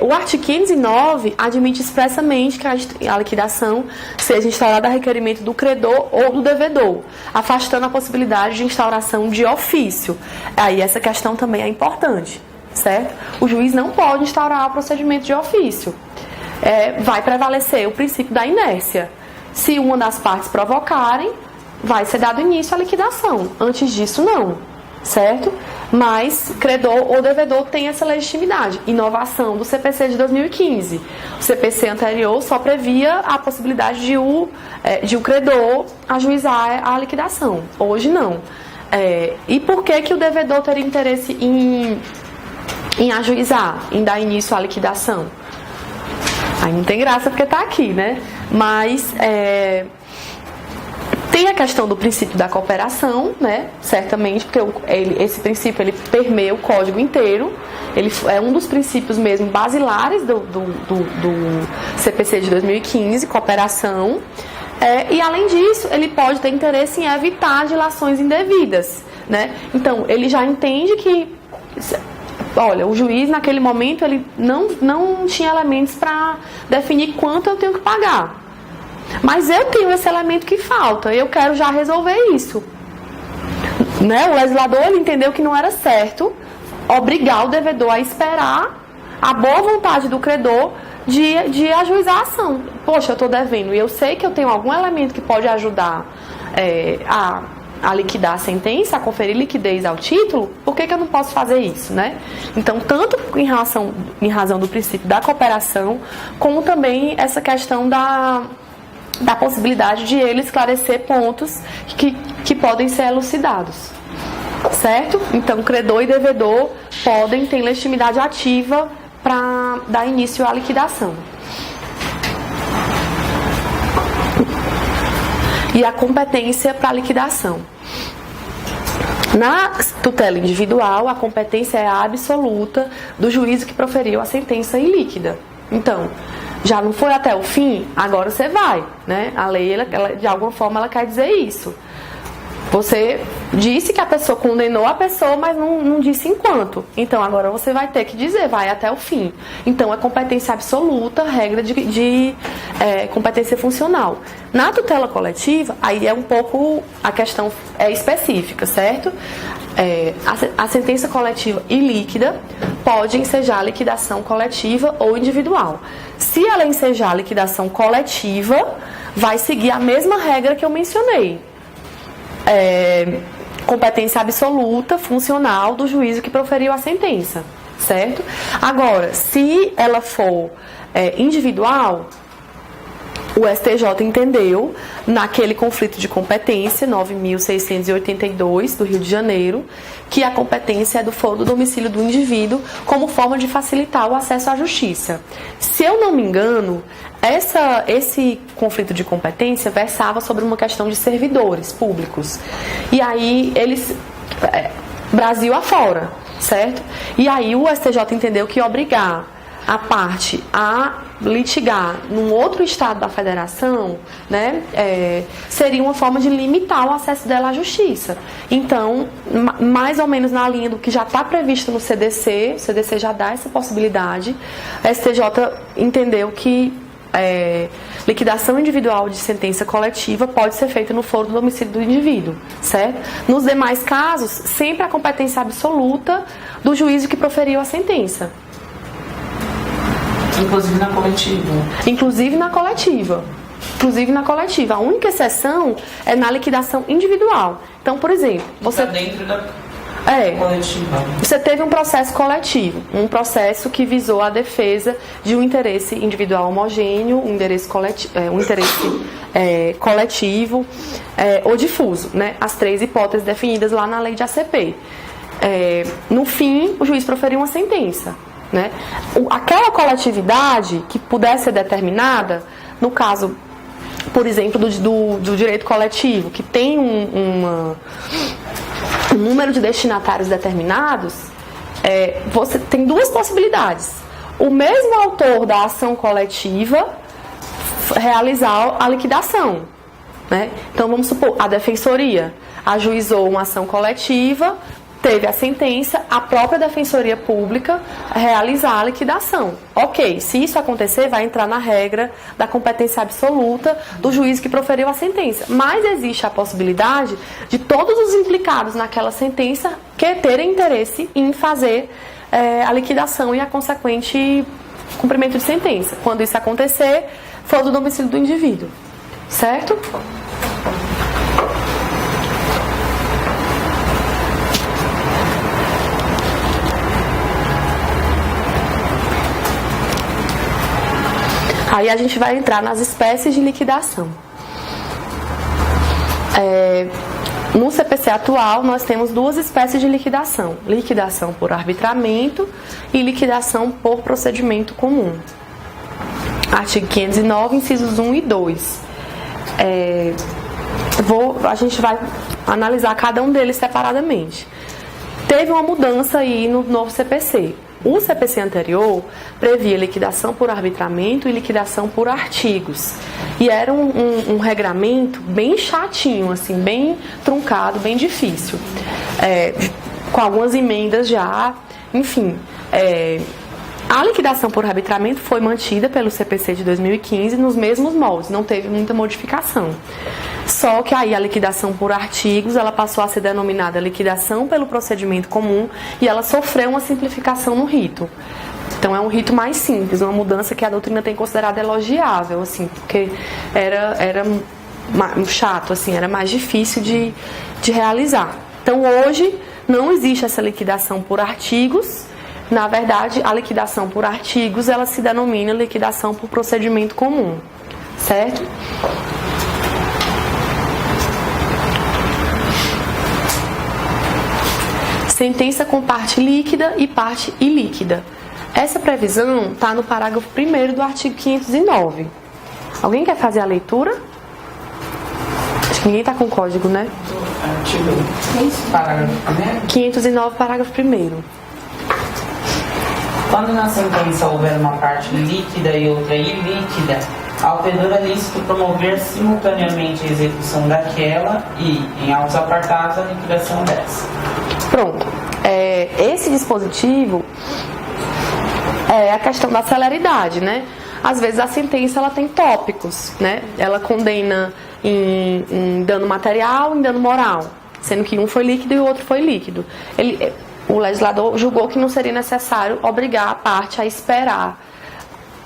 O artigo 509 admite expressamente que a liquidação seja instaurada a requerimento do credor ou do devedor, afastando a possibilidade de instauração de ofício. Aí essa questão também é importante, certo? O juiz não pode instaurar o procedimento de ofício. Vai prevalecer o princípio da inércia. Se uma das partes provocarem, vai ser dado início à liquidação. Antes disso, não. Certo? Mas credor ou devedor tem essa legitimidade. Inovação do CPC de 2015. O CPC anterior só previa a possibilidade de o credor ajuizar a liquidação. Hoje não. E por que o devedor teria interesse em ajuizar, em dar início à liquidação? Aí não tem graça porque está aqui, né? Mas tem a questão do princípio da cooperação, né? Certamente, porque esse princípio ele permeia o código inteiro. Ele é um dos princípios mesmo basilares do CPC de 2015, cooperação. E além disso, ele pode ter interesse em evitar dilações indevidas, né? Então, ele já entende que, olha, o juiz naquele momento ele não tinha elementos para definir quanto eu tenho que pagar. Mas eu tenho esse elemento que falta, eu quero já resolver isso. Né? O legislador ele entendeu que não era certo obrigar o devedor a esperar a boa vontade do credor de ajuizar a ação. Poxa, eu estou devendo e eu sei que eu tenho algum elemento que pode ajudar a liquidar a sentença, a conferir liquidez ao título, por que eu não posso fazer isso, né? Então, tanto em razão do princípio da cooperação, como também essa questão da possibilidade de ele esclarecer pontos que podem ser elucidados. Certo? Então, credor e devedor ter legitimidade ativa para dar início à liquidação. E a competência para a liquidação. Na tutela individual, a competência é a absoluta do juízo que proferiu a sentença ilíquida. Então, já não foi até o fim, agora você vai, né? A lei, ela, de alguma forma, ela quer dizer isso. Você disse que a pessoa condenou a pessoa, mas não disse enquanto. Então, agora você vai ter que dizer, vai até o fim. Então, é competência absoluta, regra de competência funcional. Na tutela coletiva, aí é um pouco, a questão é específica, certo? A sentença coletiva ilíquida pode ensejar liquidação coletiva ou individual. Se ela ensejar liquidação coletiva, vai seguir a mesma regra que eu mencionei. Competência absoluta, funcional do juízo que proferiu a sentença, certo? Agora, se ela for individual, o STJ entendeu, naquele conflito de competência, 9.682 do Rio de Janeiro, que a competência é do foro do domicílio do indivíduo como forma de facilitar o acesso à justiça. Se eu não me engano, esse conflito de competência versava sobre uma questão de servidores públicos. E aí eles... Brasil afora, certo? E aí o STJ entendeu que obrigar a parte a litigar num outro estado da federação, né, seria uma forma de limitar o acesso dela à justiça. Então, mais ou menos na linha do que já está previsto no CDC, o CDC já dá essa possibilidade, a STJ entendeu que liquidação individual de sentença coletiva pode ser feita no foro do domicílio do indivíduo, certo? Nos demais casos, sempre a competência absoluta do juízo que proferiu a sentença. Inclusive na coletiva. Inclusive na coletiva. Inclusive na coletiva. A única exceção é na liquidação individual. Então, por exemplo, você... Está dentro da coletiva. Você teve um processo coletivo, um processo que visou a defesa de um interesse individual homogêneo, um interesse coletivo ou difuso, né? As 3 hipóteses definidas lá na lei de ACP. No fim, o juiz proferiu uma sentença, né? Aquela coletividade que pudesse ser determinada, no caso, por exemplo, do direito coletivo, que tem um número de destinatários determinados, você tem 2 possibilidades. O mesmo autor da ação coletiva realizar a liquidação, né? Então, vamos supor, a defensoria ajuizou uma ação coletiva, teve a sentença, a própria Defensoria Pública realizar a liquidação. Ok, se isso acontecer, vai entrar na regra da competência absoluta do juiz que proferiu a sentença. Mas existe a possibilidade de todos os implicados naquela sentença que terem interesse em fazer a liquidação e a consequente cumprimento de sentença. Quando isso acontecer, for do domicílio do indivíduo. Certo? Aí a gente vai entrar nas espécies de liquidação. No CPC atual, nós temos 2 espécies de liquidação. Liquidação por arbitramento e liquidação por procedimento comum. Artigo 509, incisos 1 e 2. A gente vai analisar cada um deles separadamente. Teve uma mudança aí no novo CPC. O CPC anterior previa liquidação por arbitramento e liquidação por artigos. E era um regramento bem chatinho, assim, bem truncado, bem difícil. Com algumas emendas já, enfim. A liquidação por arbitramento foi mantida pelo CPC de 2015 nos mesmos moldes, não teve muita modificação. Só que aí a liquidação por artigos, ela passou a ser denominada liquidação pelo procedimento comum e ela sofreu uma simplificação no rito. Então é um rito mais simples, uma mudança que a doutrina tem considerado elogiável, assim, porque era chato, assim, era mais difícil de realizar. Então hoje não existe essa liquidação por artigos. Na verdade, a liquidação por artigos, ela se denomina liquidação por procedimento comum, certo? Sentença com parte líquida e parte ilíquida. Essa previsão está no parágrafo 1º do artigo 509. Alguém quer fazer a leitura? Acho que ninguém está com o código, né? Artigo parágrafo 509, parágrafo 1º. Quando na sentença houver uma parte líquida e outra ilíquida, ao credor é lícito promover simultaneamente a execução daquela e, em autos apartados, a liquidação dessa. Pronto. Esse dispositivo é a questão da celeridade, né? Às vezes a sentença ela tem tópicos, né? Ela condena em dano material e em dano moral, sendo que um foi líquido e o outro foi líquido. O legislador julgou que não seria necessário obrigar a parte a esperar,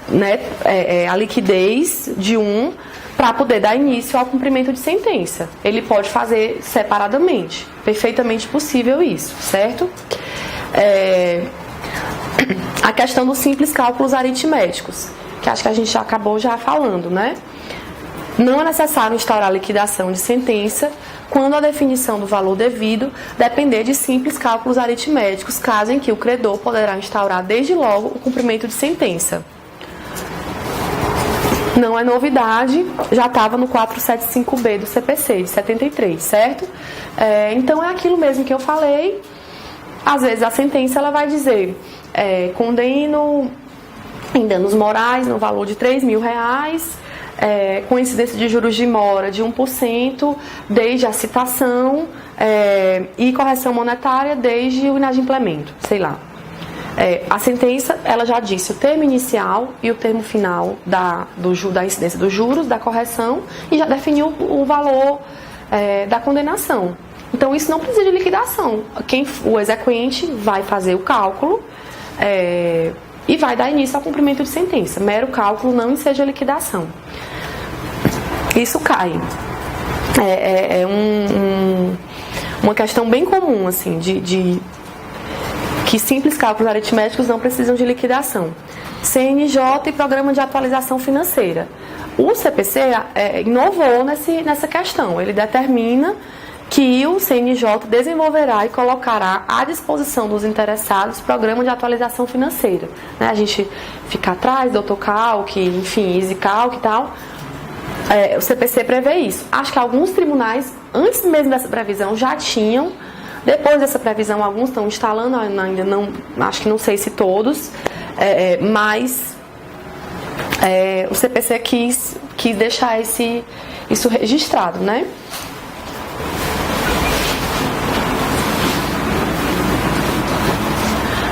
né, a liquidez de um para poder dar início ao cumprimento de sentença. Ele pode fazer separadamente. Perfeitamente possível isso, certo? A questão dos simples cálculos aritméticos, que acho que a gente já acabou falando, né? Não é necessário instaurar a liquidação de sentença quando a definição do valor devido depender de simples cálculos aritméticos, caso em que o credor poderá instaurar desde logo o cumprimento de sentença. Não é novidade, já estava no 475B do CPC de 73, certo? Então é aquilo mesmo que eu falei. Às vezes a sentença ela vai dizer condeno em danos morais no valor de R$3.000, com incidência de juros de mora de 1% desde a citação e correção monetária desde o inadimplemento, sei lá. A sentença, ela já disse o termo inicial e o termo final da incidência dos juros, da correção, e já definiu o valor da condenação. Então, isso não precisa de liquidação. O exequente vai fazer o cálculo e vai dar início ao cumprimento de sentença. Mero cálculo não enseja liquidação. Isso cai. Uma questão bem comum, assim, que simples cálculos aritméticos não precisam de liquidação. CNJ e Programa de Atualização Financeira. O CPC inovou nessa questão. Ele determina que o CNJ desenvolverá e colocará à disposição dos interessados Programa de Atualização Financeira. A gente fica atrás, Dr. Calc, enfim, EasyCalc e tal. O CPC prevê isso. Acho que alguns tribunais, antes mesmo dessa previsão, já tinham. Depois dessa previsão, alguns estão instalando, ainda não, acho que não sei se todos, mas o CPC quis deixar isso registrado, né?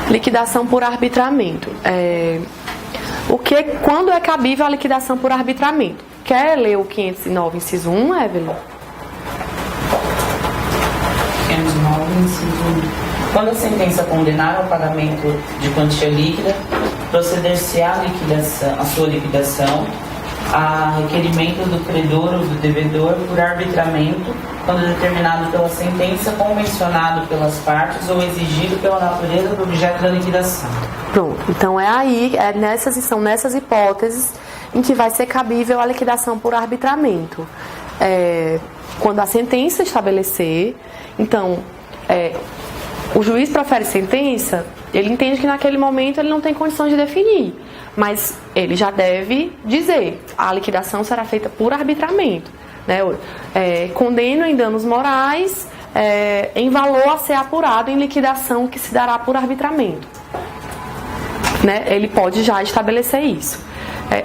Liquidação por arbitramento. Quando é cabível a liquidação por arbitramento? Quer ler o 509, inciso 1, Evelyn? Quando a sentença condenar ao pagamento de quantia líquida, proceder-se à sua liquidação, a requerimento do credor ou do devedor por arbitramento, quando determinado pela sentença, convencionado pelas partes ou exigido pela natureza do objeto da liquidação. Pronto, então são nessas hipóteses em que vai ser cabível a liquidação por arbitramento. Quando a sentença estabelecer, então, o juiz profere sentença, ele entende que naquele momento ele não tem condições de definir, mas ele já deve dizer, a liquidação será feita por arbitramento, né? Condeno em danos morais em valor a ser apurado em liquidação que se dará por arbitramento, né? Ele pode já estabelecer isso.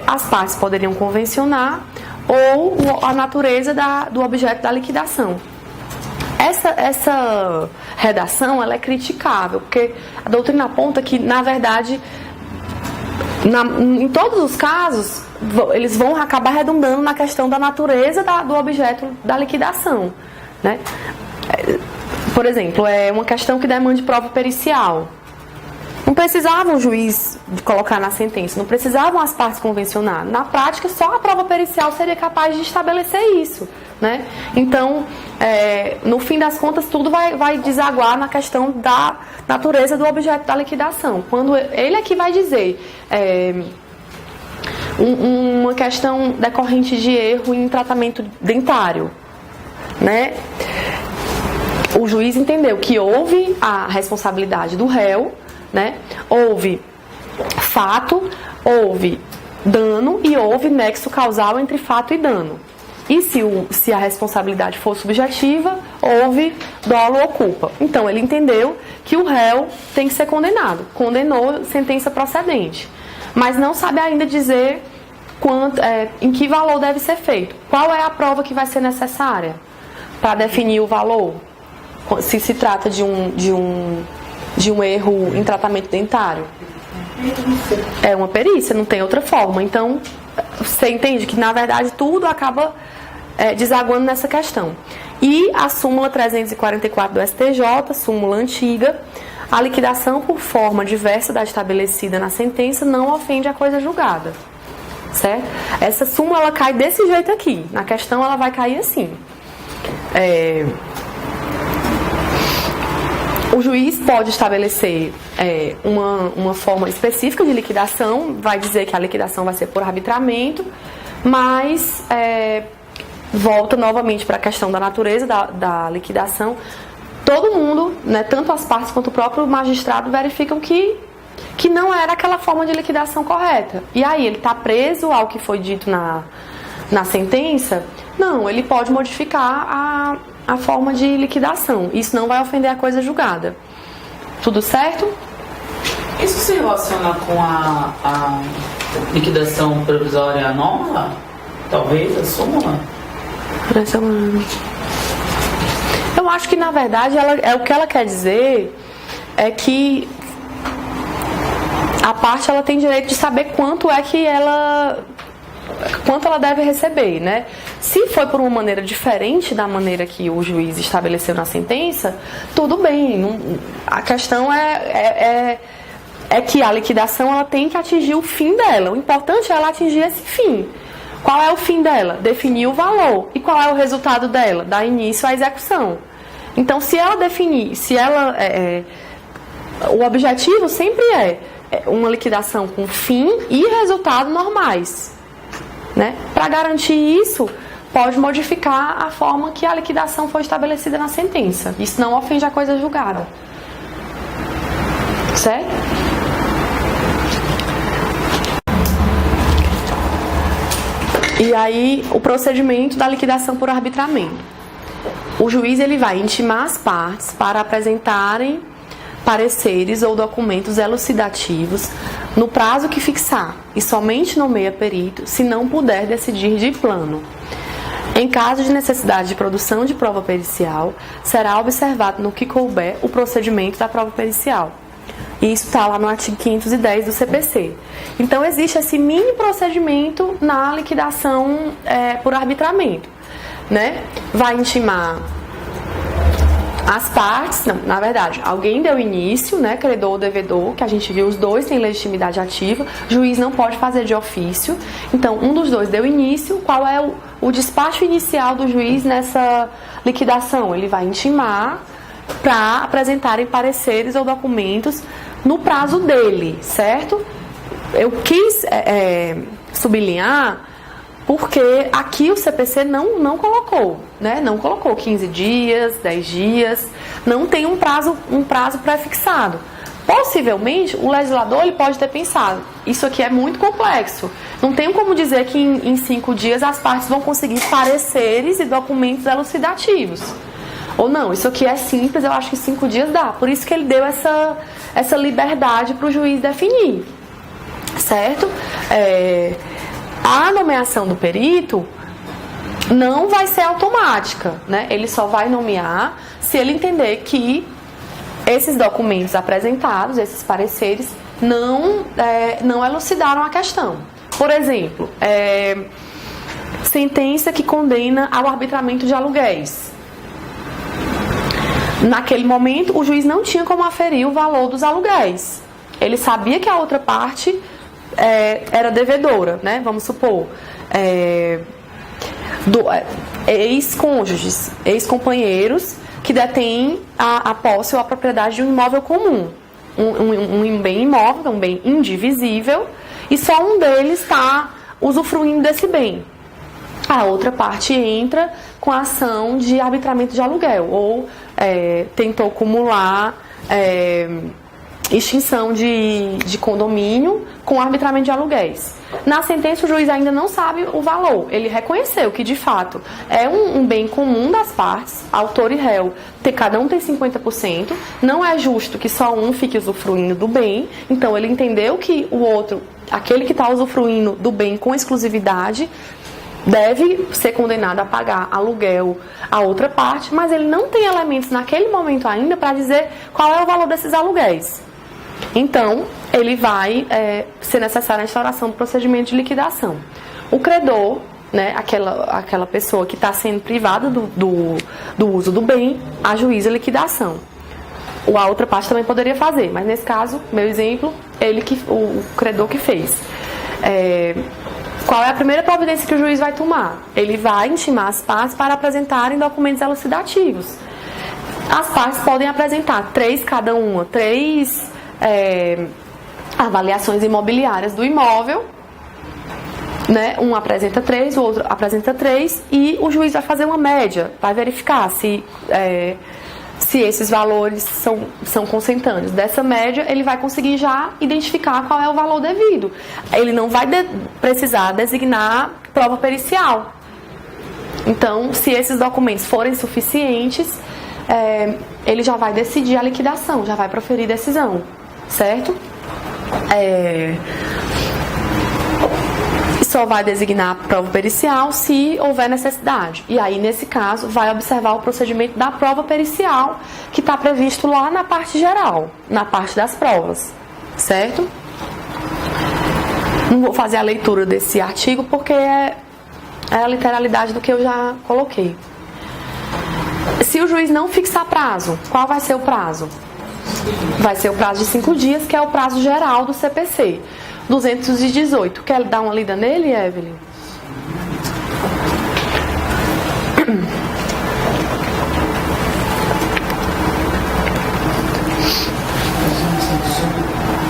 As partes poderiam convencionar ou a natureza do objeto da liquidação. Essa redação ela é criticável, porque a doutrina aponta que, na verdade, em todos os casos, eles vão acabar redundando na questão da natureza do objeto da liquidação, né? Por exemplo, é uma questão que demande prova pericial. Não precisava o juiz colocar na sentença, não precisavam as partes convencionar. Na prática, só a prova pericial seria capaz de estabelecer isso, né? Então, no fim das contas, tudo vai desaguar na questão da natureza do objeto da liquidação. Quando ele é que vai dizer uma questão decorrente de erro em tratamento dentário, né? O juiz entendeu que houve a responsabilidade do réu, né? Houve fato, houve dano e houve nexo causal entre fato e dano. E se a responsabilidade for subjetiva, houve dolo ou culpa. Então, ele entendeu que o réu tem que ser condenado. Condenou, sentença procedente. Mas não sabe ainda dizer em que valor deve ser feito. Qual é a prova que vai ser necessária para definir o valor? Se trata de um erro em tratamento dentário. É uma perícia, não tem outra forma. Então, você entende que, na verdade, tudo acaba desaguando nessa questão. E a súmula 344 do STJ, súmula antiga, a liquidação por forma diversa da estabelecida na sentença não ofende a coisa julgada. Certo? Essa súmula ela cai desse jeito aqui. Na questão ela vai cair assim. O juiz pode estabelecer uma forma específica de liquidação, vai dizer que a liquidação vai ser por arbitramento, mas volta novamente para a questão da natureza da liquidação. Todo mundo, né, tanto as partes quanto o próprio magistrado, verificam que não era aquela forma de liquidação correta. E aí, ele está preso ao que foi dito na sentença? Não, ele pode modificar a forma de liquidação. Isso não vai ofender a coisa julgada. Tudo certo? Isso se relaciona com a liquidação provisória anômala? Talvez a súmula? Eu acho que, na verdade, o que ela quer dizer é que a parte ela tem direito de saber quanto ela deve receber, né? Se foi por uma maneira diferente da maneira que o juiz estabeleceu na sentença, tudo bem. A questão é que a liquidação ela tem que atingir o fim dela. O importante é ela atingir esse fim. Qual é o fim dela? Definir o valor. E qual é o resultado dela? Dar início à execução. Então, se ela definir, o objetivo sempre é uma liquidação com fim e resultado normais, né? Para garantir isso, pode modificar a forma que a liquidação foi estabelecida na sentença. Isso não ofende a coisa julgada. Certo? E aí, o procedimento da liquidação por arbitramento. O juiz ele vai intimar as partes para apresentarem pareceres ou documentos elucidativos no prazo que fixar e somente nomeia perito se não puder decidir de plano. Em caso de necessidade de produção de prova pericial, será observado no que couber o procedimento da prova pericial. E isso está lá no artigo 510 do CPC. Então, existe esse mini procedimento na liquidação por arbitramento, né? Vai intimar as partes, não, na verdade, alguém deu início, né, credor ou devedor, que a gente viu os dois têm legitimidade ativa, juiz não pode fazer de ofício, então um dos dois deu início, qual é o despacho inicial do juiz nessa liquidação? Ele vai intimar para apresentarem pareceres ou documentos no prazo dele, certo? Eu quis sublinhar porque aqui o CPC não colocou, né? Não colocou 15 dias, 10 dias, não tem um prazo pré-fixado. Possivelmente, o legislador ele pode ter pensado, isso aqui é muito complexo, não tem como dizer que em 5 dias as partes vão conseguir pareceres e documentos elucidativos. Ou não, isso aqui é simples, eu acho que 5 dias dá. Por isso que ele deu essa liberdade para o juiz definir, certo? A nomeação do perito não vai ser automática, né? Ele só vai nomear se ele entender que esses documentos apresentados, esses pareceres, não elucidaram a questão. Por exemplo, sentença que condena ao arbitramento de aluguéis. Naquele momento, o juiz não tinha como aferir o valor dos aluguéis. Ele sabia que a outra parte era devedora, né? Vamos supor, ex-cônjuges, ex-companheiros que detêm a posse ou a propriedade de um imóvel comum, um bem imóvel, um bem indivisível, e só um deles está usufruindo desse bem. A outra parte entra com a ação de arbitramento de aluguel ou tentou acumular extinção de condomínio com arbitramento de aluguéis. Na sentença, o juiz ainda não sabe o valor. Ele reconheceu que, de fato, é um bem comum das partes, autor e réu, cada um tem 50%. Não é justo que só um fique usufruindo do bem. Então, ele entendeu que o outro, aquele que está usufruindo do bem com exclusividade, deve ser condenado a pagar aluguel à outra parte, mas ele não tem elementos naquele momento ainda para dizer qual é o valor desses aluguéis. Então, ele vai ser necessária a instauração do procedimento de liquidação. O credor, né, aquela pessoa que está sendo privada do uso do bem, ajuiza a liquidação. A outra parte também poderia fazer, mas nesse caso, meu exemplo, o credor que fez. Qual é a primeira providência que o juiz vai tomar? Ele vai intimar as partes para apresentarem documentos elucidativos. As partes podem apresentar 3 cada uma, 3 avaliações imobiliárias do imóvel né? Um apresenta 3, o outro apresenta 3 e o juiz vai fazer uma média, vai verificar se esses valores são consentâneos. Dessa média, ele vai conseguir já identificar qual é o valor devido. Ele não vai precisar designar prova pericial. Então, se esses documentos forem suficientes, ele já vai decidir a liquidação, já vai proferir decisão, certo? Só vai designar prova pericial se houver necessidade. E aí, nesse caso, vai observar o procedimento da prova pericial, que está previsto lá na parte geral, na parte das provas, certo? Não vou fazer a leitura desse artigo porque é a literalidade do que eu já coloquei. Se o juiz não fixar prazo, qual vai ser o prazo? Vai ser o prazo de 5 dias, que é o prazo geral do CPC. 218. Quer dar uma lida nele, Evelyn?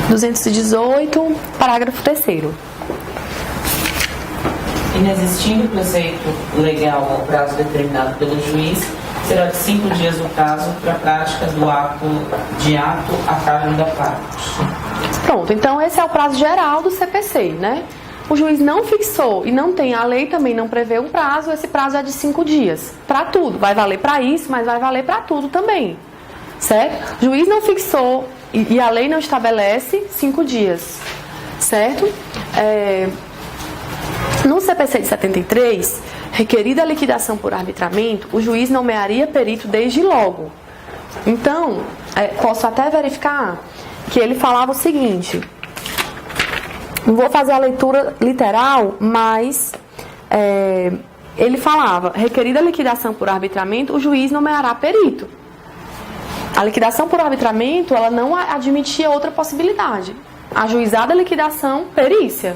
(218), parágrafo 3º. Inexistindo preceito legal ao prazo determinado pelo juiz, será de 5 dias o prazo para a prática do ato a cargo da parte. Pronto, então esse é o prazo geral do CPC, né? O juiz não fixou e não tem, a lei também não prevê um prazo, esse prazo é de 5 dias. Para tudo, vai valer para isso, mas vai valer para tudo também, certo? O juiz não fixou e a lei não estabelece 5 dias, certo? No CPC de 73, requerida a liquidação por arbitramento, o juiz nomearia perito desde logo. Então, posso até verificar que ele falava o seguinte, não vou fazer a leitura literal, mas ele falava, requerida a liquidação por arbitramento, o juiz nomeará perito. A liquidação por arbitramento, ela não admitia outra possibilidade. Ajuizada a liquidação, perícia.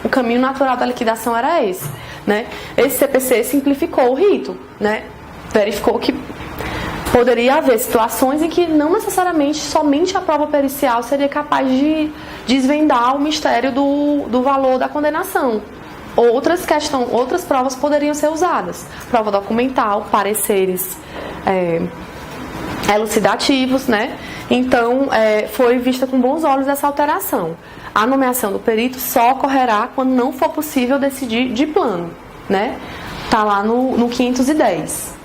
O caminho natural da liquidação era esse, né? Esse CPC simplificou o rito, né? Verificou que poderia haver situações em que não necessariamente somente a prova pericial seria capaz de desvendar o mistério do valor da condenação. Outras provas poderiam ser usadas. Prova documental, pareceres elucidativos, né? Então, foi vista com bons olhos essa alteração. A nomeação do perito só ocorrerá quando não for possível decidir de plano, né? Tá lá no 510.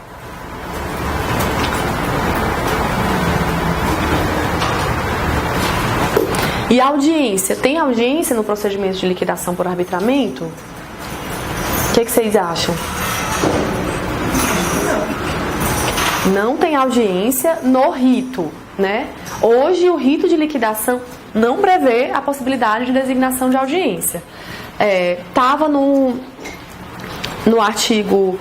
E a audiência? Tem audiência no procedimento de liquidação por arbitramento? O que vocês acham? Não tem audiência no rito, né? Hoje o rito de liquidação não prevê a possibilidade de designação de audiência. Estava no artigo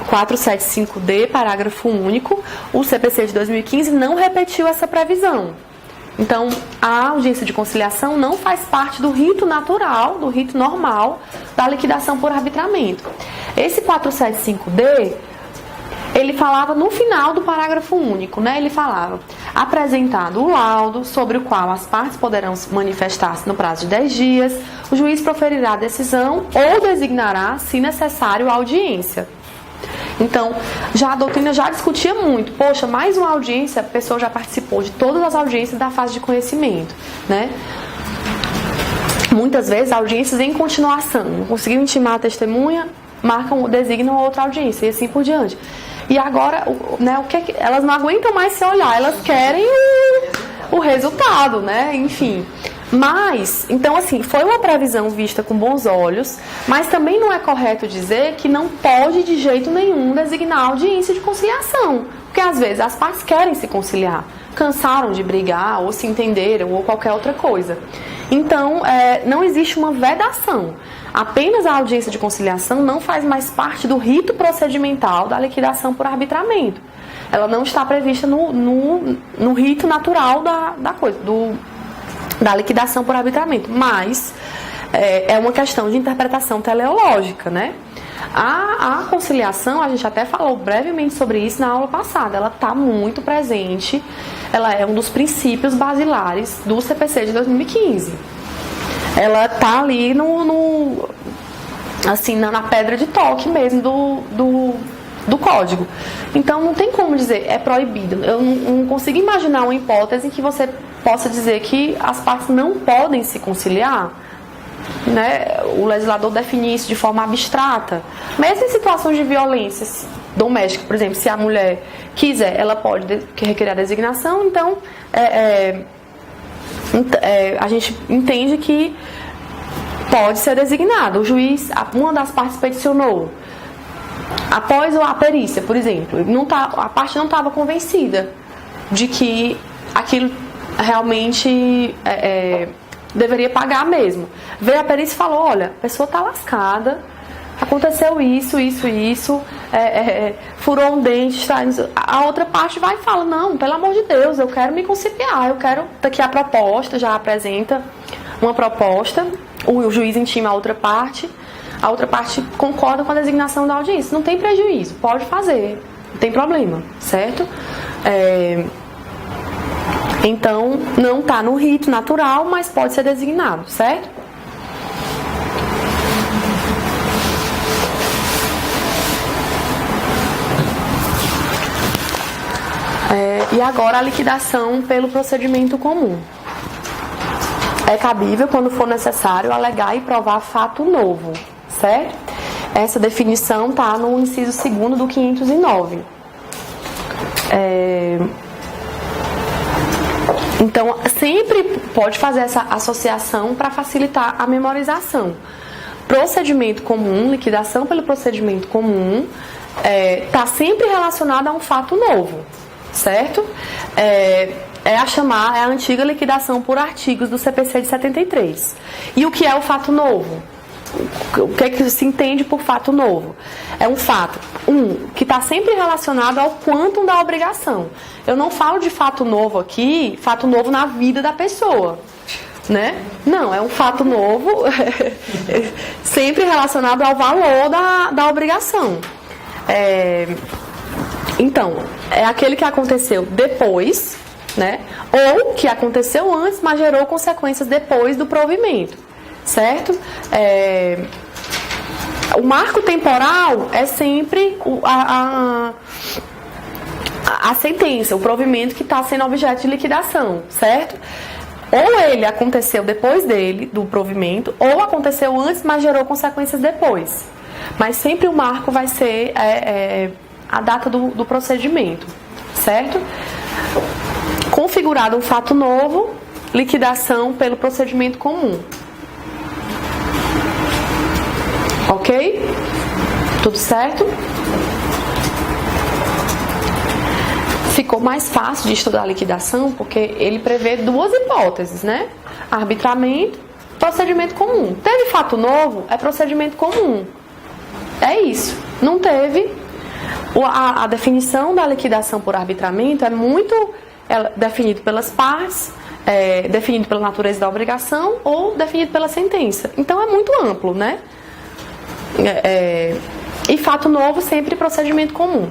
475D, parágrafo único, o CPC de 2015 não repetiu essa previsão. Então, a audiência de conciliação não faz parte do rito natural, do rito normal da liquidação por arbitramento. Esse 475D, ele falava no final do parágrafo único, né? Ele falava, apresentado o laudo sobre o qual as partes poderão manifestar-se no prazo de 10 dias, o juiz proferirá a decisão ou designará, se necessário, a audiência. Então, a doutrina já discutia muito. Poxa, mais uma audiência, a pessoa já participou de todas as audiências da fase de conhecimento, né? Muitas vezes, audiências em continuação. Não conseguiu intimar a testemunha, designam outra audiência e assim por diante. E agora, né, elas não aguentam mais se olhar, elas querem o resultado, né? Enfim. Mas, então assim, foi uma previsão vista com bons olhos, mas também não é correto dizer que não pode de jeito nenhum designar audiência de conciliação. Porque às vezes as partes querem se conciliar, cansaram de brigar, ou se entenderam, ou qualquer outra coisa. Então, não existe uma vedação. Apenas a audiência de conciliação não faz mais parte do rito procedimental da liquidação por arbitramento. Ela não está prevista no rito natural da coisa, da liquidação por arbitramento, mas é uma questão de interpretação teleológica, né? A conciliação, a gente até falou brevemente sobre isso na aula passada, ela está muito presente, ela é um dos princípios basilares do CPC de 2015. Ela está ali assim, na pedra de toque mesmo do código. Então não tem como dizer é proibido. Eu não consigo imaginar uma hipótese em que você possa dizer que as partes não podem se conciliar, né? O legislador define isso de forma abstrata. Mesmo em situações de violência doméstica, por exemplo, se a mulher quiser, ela pode requerer a designação. Então a gente entende que pode ser designado. O juiz, uma das partes peticionou. Após a perícia, por exemplo, a parte não estava convencida de que aquilo realmente deveria pagar mesmo. Veio a perícia e falou, olha, a pessoa está lascada, aconteceu isso, furou um dente, a outra parte vai e fala, não, pelo amor de Deus, eu quero me conciliar, eu quero, daqui a proposta, já apresenta uma proposta, o juiz intima a outra parte concorda com a designação da audiência. Não tem prejuízo, pode fazer, não tem problema, certo? Então, não está no rito natural, mas pode ser designado, certo? E agora a liquidação pelo procedimento comum. É cabível, quando for necessário, alegar e provar fato novo, certo? Essa definição está no inciso 2º do 509. Então, sempre pode fazer essa associação para facilitar a memorização. Procedimento comum, liquidação pelo procedimento comum, está sempre relacionado a um fato novo, certo? É a antiga liquidação por artigos do CPC de 73. E o que é o fato novo? O que é que se entende por fato novo? É um fato, que está sempre relacionado ao quantum da obrigação. Eu não falo de fato novo aqui, fato novo na vida da pessoa, né? Não, é um fato novo sempre relacionado ao valor da obrigação. Então, é aquele que aconteceu depois, né? Ou que aconteceu antes, mas gerou consequências depois do provimento, certo? O marco temporal é sempre a sentença, o provimento que está sendo objeto de liquidação, certo? Ou ele aconteceu depois do provimento, ou aconteceu antes, mas gerou consequências depois. Mas sempre o marco vai ser a data do procedimento, certo? Configurado um fato novo, liquidação pelo procedimento comum. Ok? Tudo certo? Ficou mais fácil de estudar a liquidação porque ele prevê duas hipóteses, né? Arbitramento, procedimento comum. Teve fato novo, é procedimento comum. É isso. Não teve. A definição da liquidação por arbitramento é muito definido pelas partes, definido pela natureza da obrigação ou definido pela sentença. Então é muito amplo, né? E fato novo sempre procedimento comum.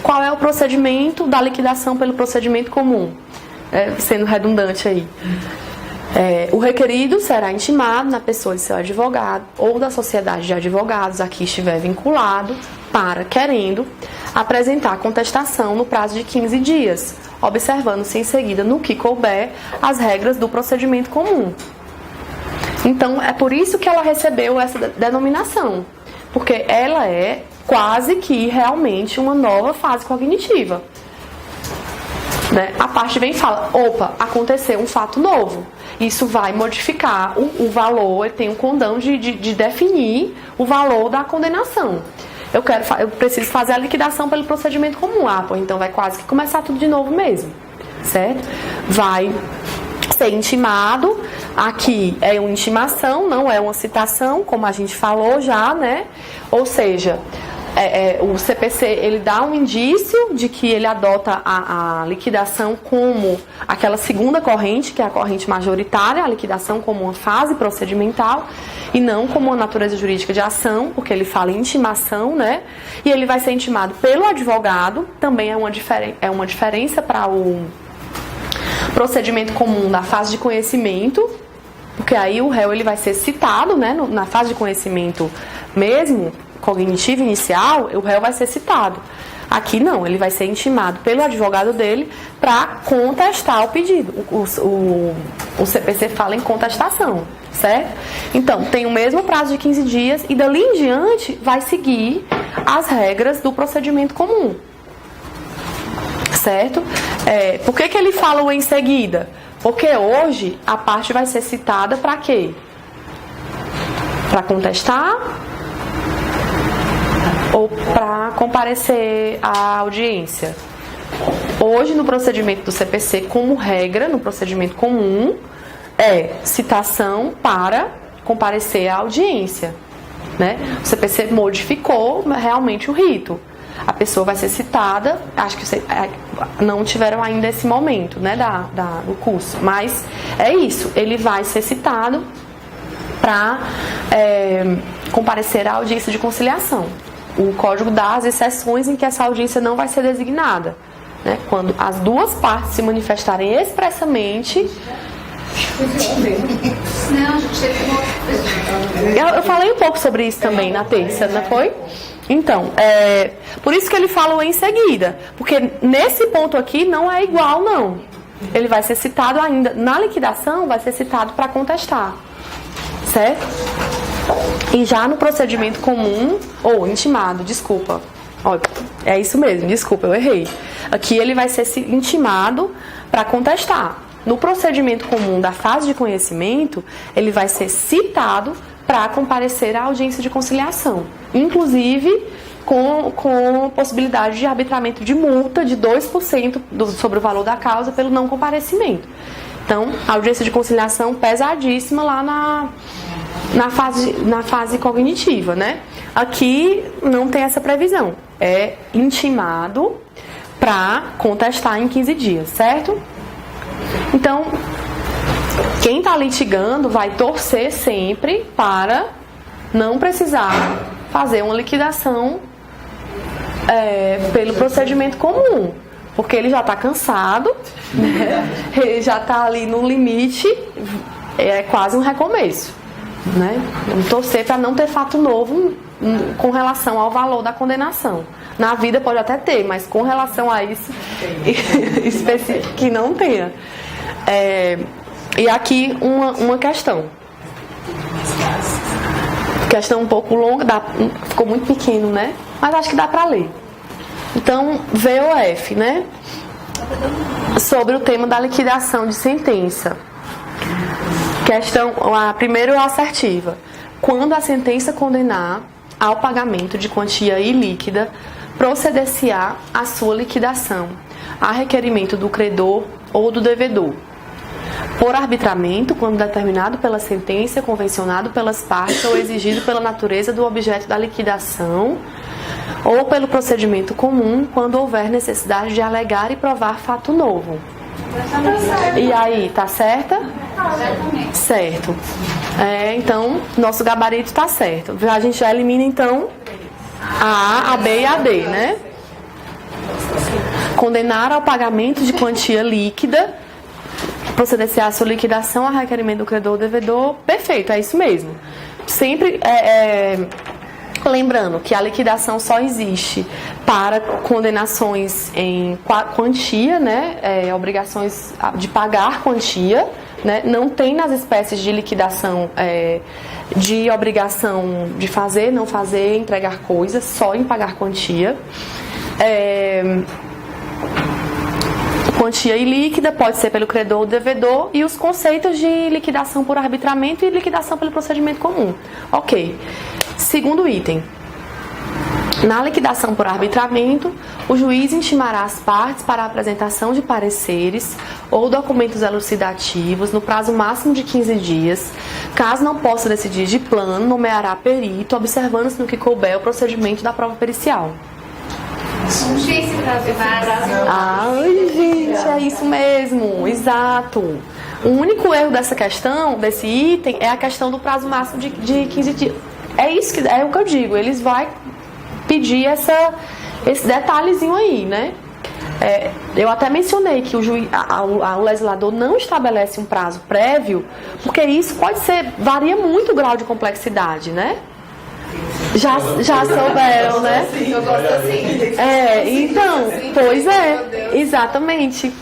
Qual é o procedimento da liquidação pelo procedimento comum? Sendo redundante aí. O requerido será intimado na pessoa de seu advogado ou da sociedade de advogados a que estiver vinculado para, querendo, apresentar contestação no prazo de 15 dias, observando-se em seguida, no que couber, as regras do procedimento comum. Então, é por isso que ela recebeu essa denominação, porque ela é quase que realmente uma nova fase cognitiva. Né? A parte vem e fala, opa, aconteceu um fato novo. Isso vai modificar o valor, ele tem um condão de definir o valor da condenação. Eu preciso fazer a liquidação pelo procedimento comum. Então vai quase que começar tudo de novo mesmo, certo? Vai ser intimado, aqui é uma intimação, não é uma citação, como a gente falou já, né? Ou seja, o CPC ele dá um indício de que ele adota a liquidação como aquela segunda corrente, que é a corrente majoritária, a liquidação como uma fase procedimental e não como uma natureza jurídica de ação, porque ele fala em intimação, né? E ele vai ser intimado pelo advogado, também é uma diferença para o procedimento comum da fase de conhecimento, Porque aí o réu ele vai ser citado, né, na fase de conhecimento mesmo, cognitivo inicial, o réu vai ser citado. Aqui não, ele vai ser intimado pelo advogado dele para contestar o pedido. O CPC fala em contestação, certo? Então, tem o mesmo prazo de 15 dias e dali em diante vai seguir as regras do procedimento comum, certo? Por que ele fala o em seguida? Porque hoje a parte vai ser citada para quê? Para contestar ou para comparecer à audiência? Hoje, no procedimento do CPC, como regra, no procedimento comum, é citação para comparecer à audiência, né? O CPC modificou realmente o rito. A pessoa vai ser citada, acho que não tiveram ainda esse momento, né, do curso, mas é isso, ele vai ser citado para comparecer à audiência de conciliação. O código dá as exceções em que essa audiência não vai ser designada, né, quando as duas partes se manifestarem expressamente. Eu falei um pouco sobre isso também na terça, não foi? Então, por isso que ele fala o em seguida, porque nesse ponto aqui não é igual, não. Ele vai ser citado ainda, na liquidação vai ser citado para contestar, certo? E já no procedimento comum, ou intimado, desculpa, olha, é isso mesmo, desculpa, eu errei. Aqui ele vai ser intimado para contestar. No procedimento comum da fase de conhecimento, ele vai ser citado para comparecer à audiência de conciliação, inclusive com possibilidade de arbitramento de multa de 2% sobre o valor da causa pelo não comparecimento. Então, a audiência de conciliação pesadíssima lá na fase cognitiva, né? Aqui não tem essa previsão, é intimado para contestar em 15 dias, certo? Então, quem está litigando vai torcer sempre para não precisar fazer uma liquidação pelo procedimento comum, porque ele já está cansado, né? Ele já está ali no limite, é quase um recomeço, né? Vamos torcer para não ter fato novo com relação ao valor da condenação. Na vida pode até ter, mas com relação a isso específico que não tenha. E aqui uma questão um pouco longa, ficou muito pequeno, né? Mas acho que dá para ler. Então, VOF, né? Sobre o tema da liquidação de sentença. Primeiro assertiva. Quando a sentença condenar ao pagamento de quantia ilíquida, proceder-se-á a sua liquidação, a requerimento do credor ou do devedor, por arbitramento, quando determinado pela sentença, convencionado pelas partes ou exigido pela natureza do objeto da liquidação, ou pelo procedimento comum, quando houver necessidade de alegar e provar fato novo. E aí, tá certa? Certo. Então, nosso gabarito está certo. A gente já elimina, então, a B e a D, né? Condenar ao pagamento de quantia líquida, proceder-se à sua liquidação, a requerimento do credor ou devedor. Perfeito, é isso mesmo. Sempre lembrando que a liquidação só existe para condenações em quantia, né? Obrigações de pagar quantia, né? Não tem nas espécies de liquidação de obrigação de fazer, não fazer, entregar coisas, só em pagar quantia. Quantia ilíquida pode ser pelo credor ou devedor, e os conceitos de liquidação por arbitramento e liquidação pelo procedimento comum. Ok. Segundo item. Na liquidação por arbitramento, o juiz intimará as partes para a apresentação de pareceres ou documentos elucidativos no prazo máximo de 15 dias. Caso não possa decidir de plano, nomeará perito, observando-se no que couber o procedimento da prova pericial. Ai, gente, é isso mesmo, exato. O único erro dessa questão, desse item, é a questão do prazo máximo de 15 dias. É o que eu digo, eles vão pedir esse detalhezinho aí, né? Eu até mencionei que o legislador não estabelece um prazo prévio, porque isso varia muito o grau de complexidade, né? Já souberam, né? Eu gosto assim. Então, pois é, exatamente.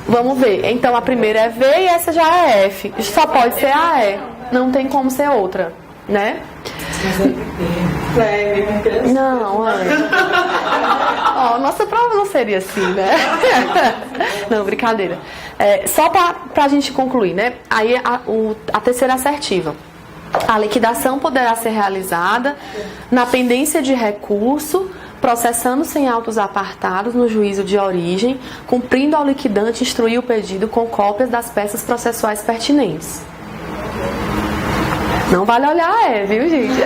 Vamos ver. Então a primeira é V e essa já é F. Só pode ser a E. Não tem como ser outra, né? Não, nossa prova não seria assim, né? Não, brincadeira. Só pra gente concluir, né? Aí a terceira assertiva. A liquidação poderá ser realizada na pendência de recurso, processando sem autos apartados no juízo de origem, cumprindo ao liquidante instruir o pedido com cópias das peças processuais pertinentes. Não vale olhar viu, gente?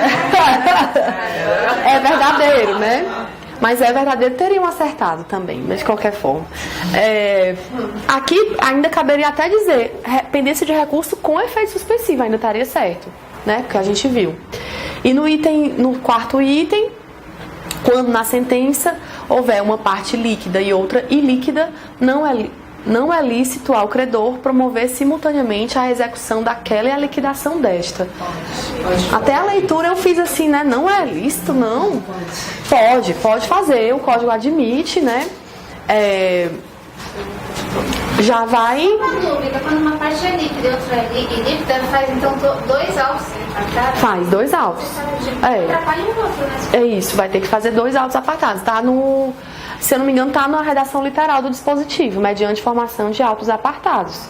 É verdadeiro, né? Mas é verdadeiro, teriam acertado também, mas de qualquer forma. Aqui ainda caberia até dizer, pendência de recurso com efeito suspensivo, ainda estaria certo, né? Porque a gente viu. E no quarto item, quando na sentença houver uma parte líquida e outra ilíquida, não é lícito ao credor promover simultaneamente a execução daquela e a liquidação desta. Até a leitura eu fiz assim, né? Não é lícito, não. Pode fazer, o código admite, né? Já vai... Uma dúvida, quando uma parte é líquida e outra é ilíquida, faz então 2 autos apartados? Faz 2 autos. Atrapalha o outro, né? É isso, vai ter que fazer 2 autos apartados. Se eu não me engano, está na redação literal do dispositivo, mediante formação de autos apartados.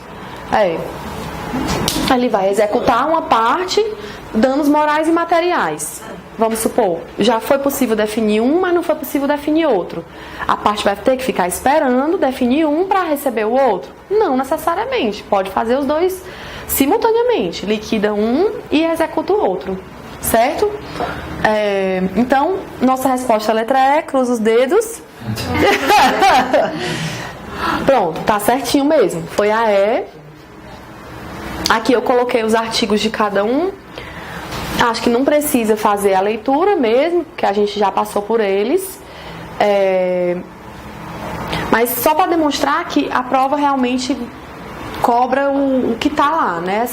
Ele vai executar uma parte, danos morais e materiais. Vamos supor, já foi possível definir um, mas não foi possível definir outro. A parte vai ter que ficar esperando definir um para receber o outro? Não necessariamente. Pode fazer os 2 simultaneamente. Liquida um e executa o outro. Certo? Então, nossa resposta é a letra E, cruza os dedos. Pronto, tá certinho mesmo. Foi a E. Aqui eu coloquei os artigos de cada um. Acho que não precisa fazer a leitura mesmo, que a gente já passou por eles. Mas só para demonstrar que a prova realmente cobra o que tá lá, né?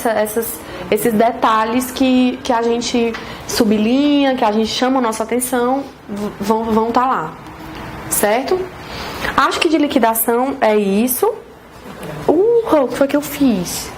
Esses detalhes que a gente sublinha, que a gente chama a nossa atenção, vão estar lá. Certo? Acho que de liquidação é isso. O que foi que eu fiz?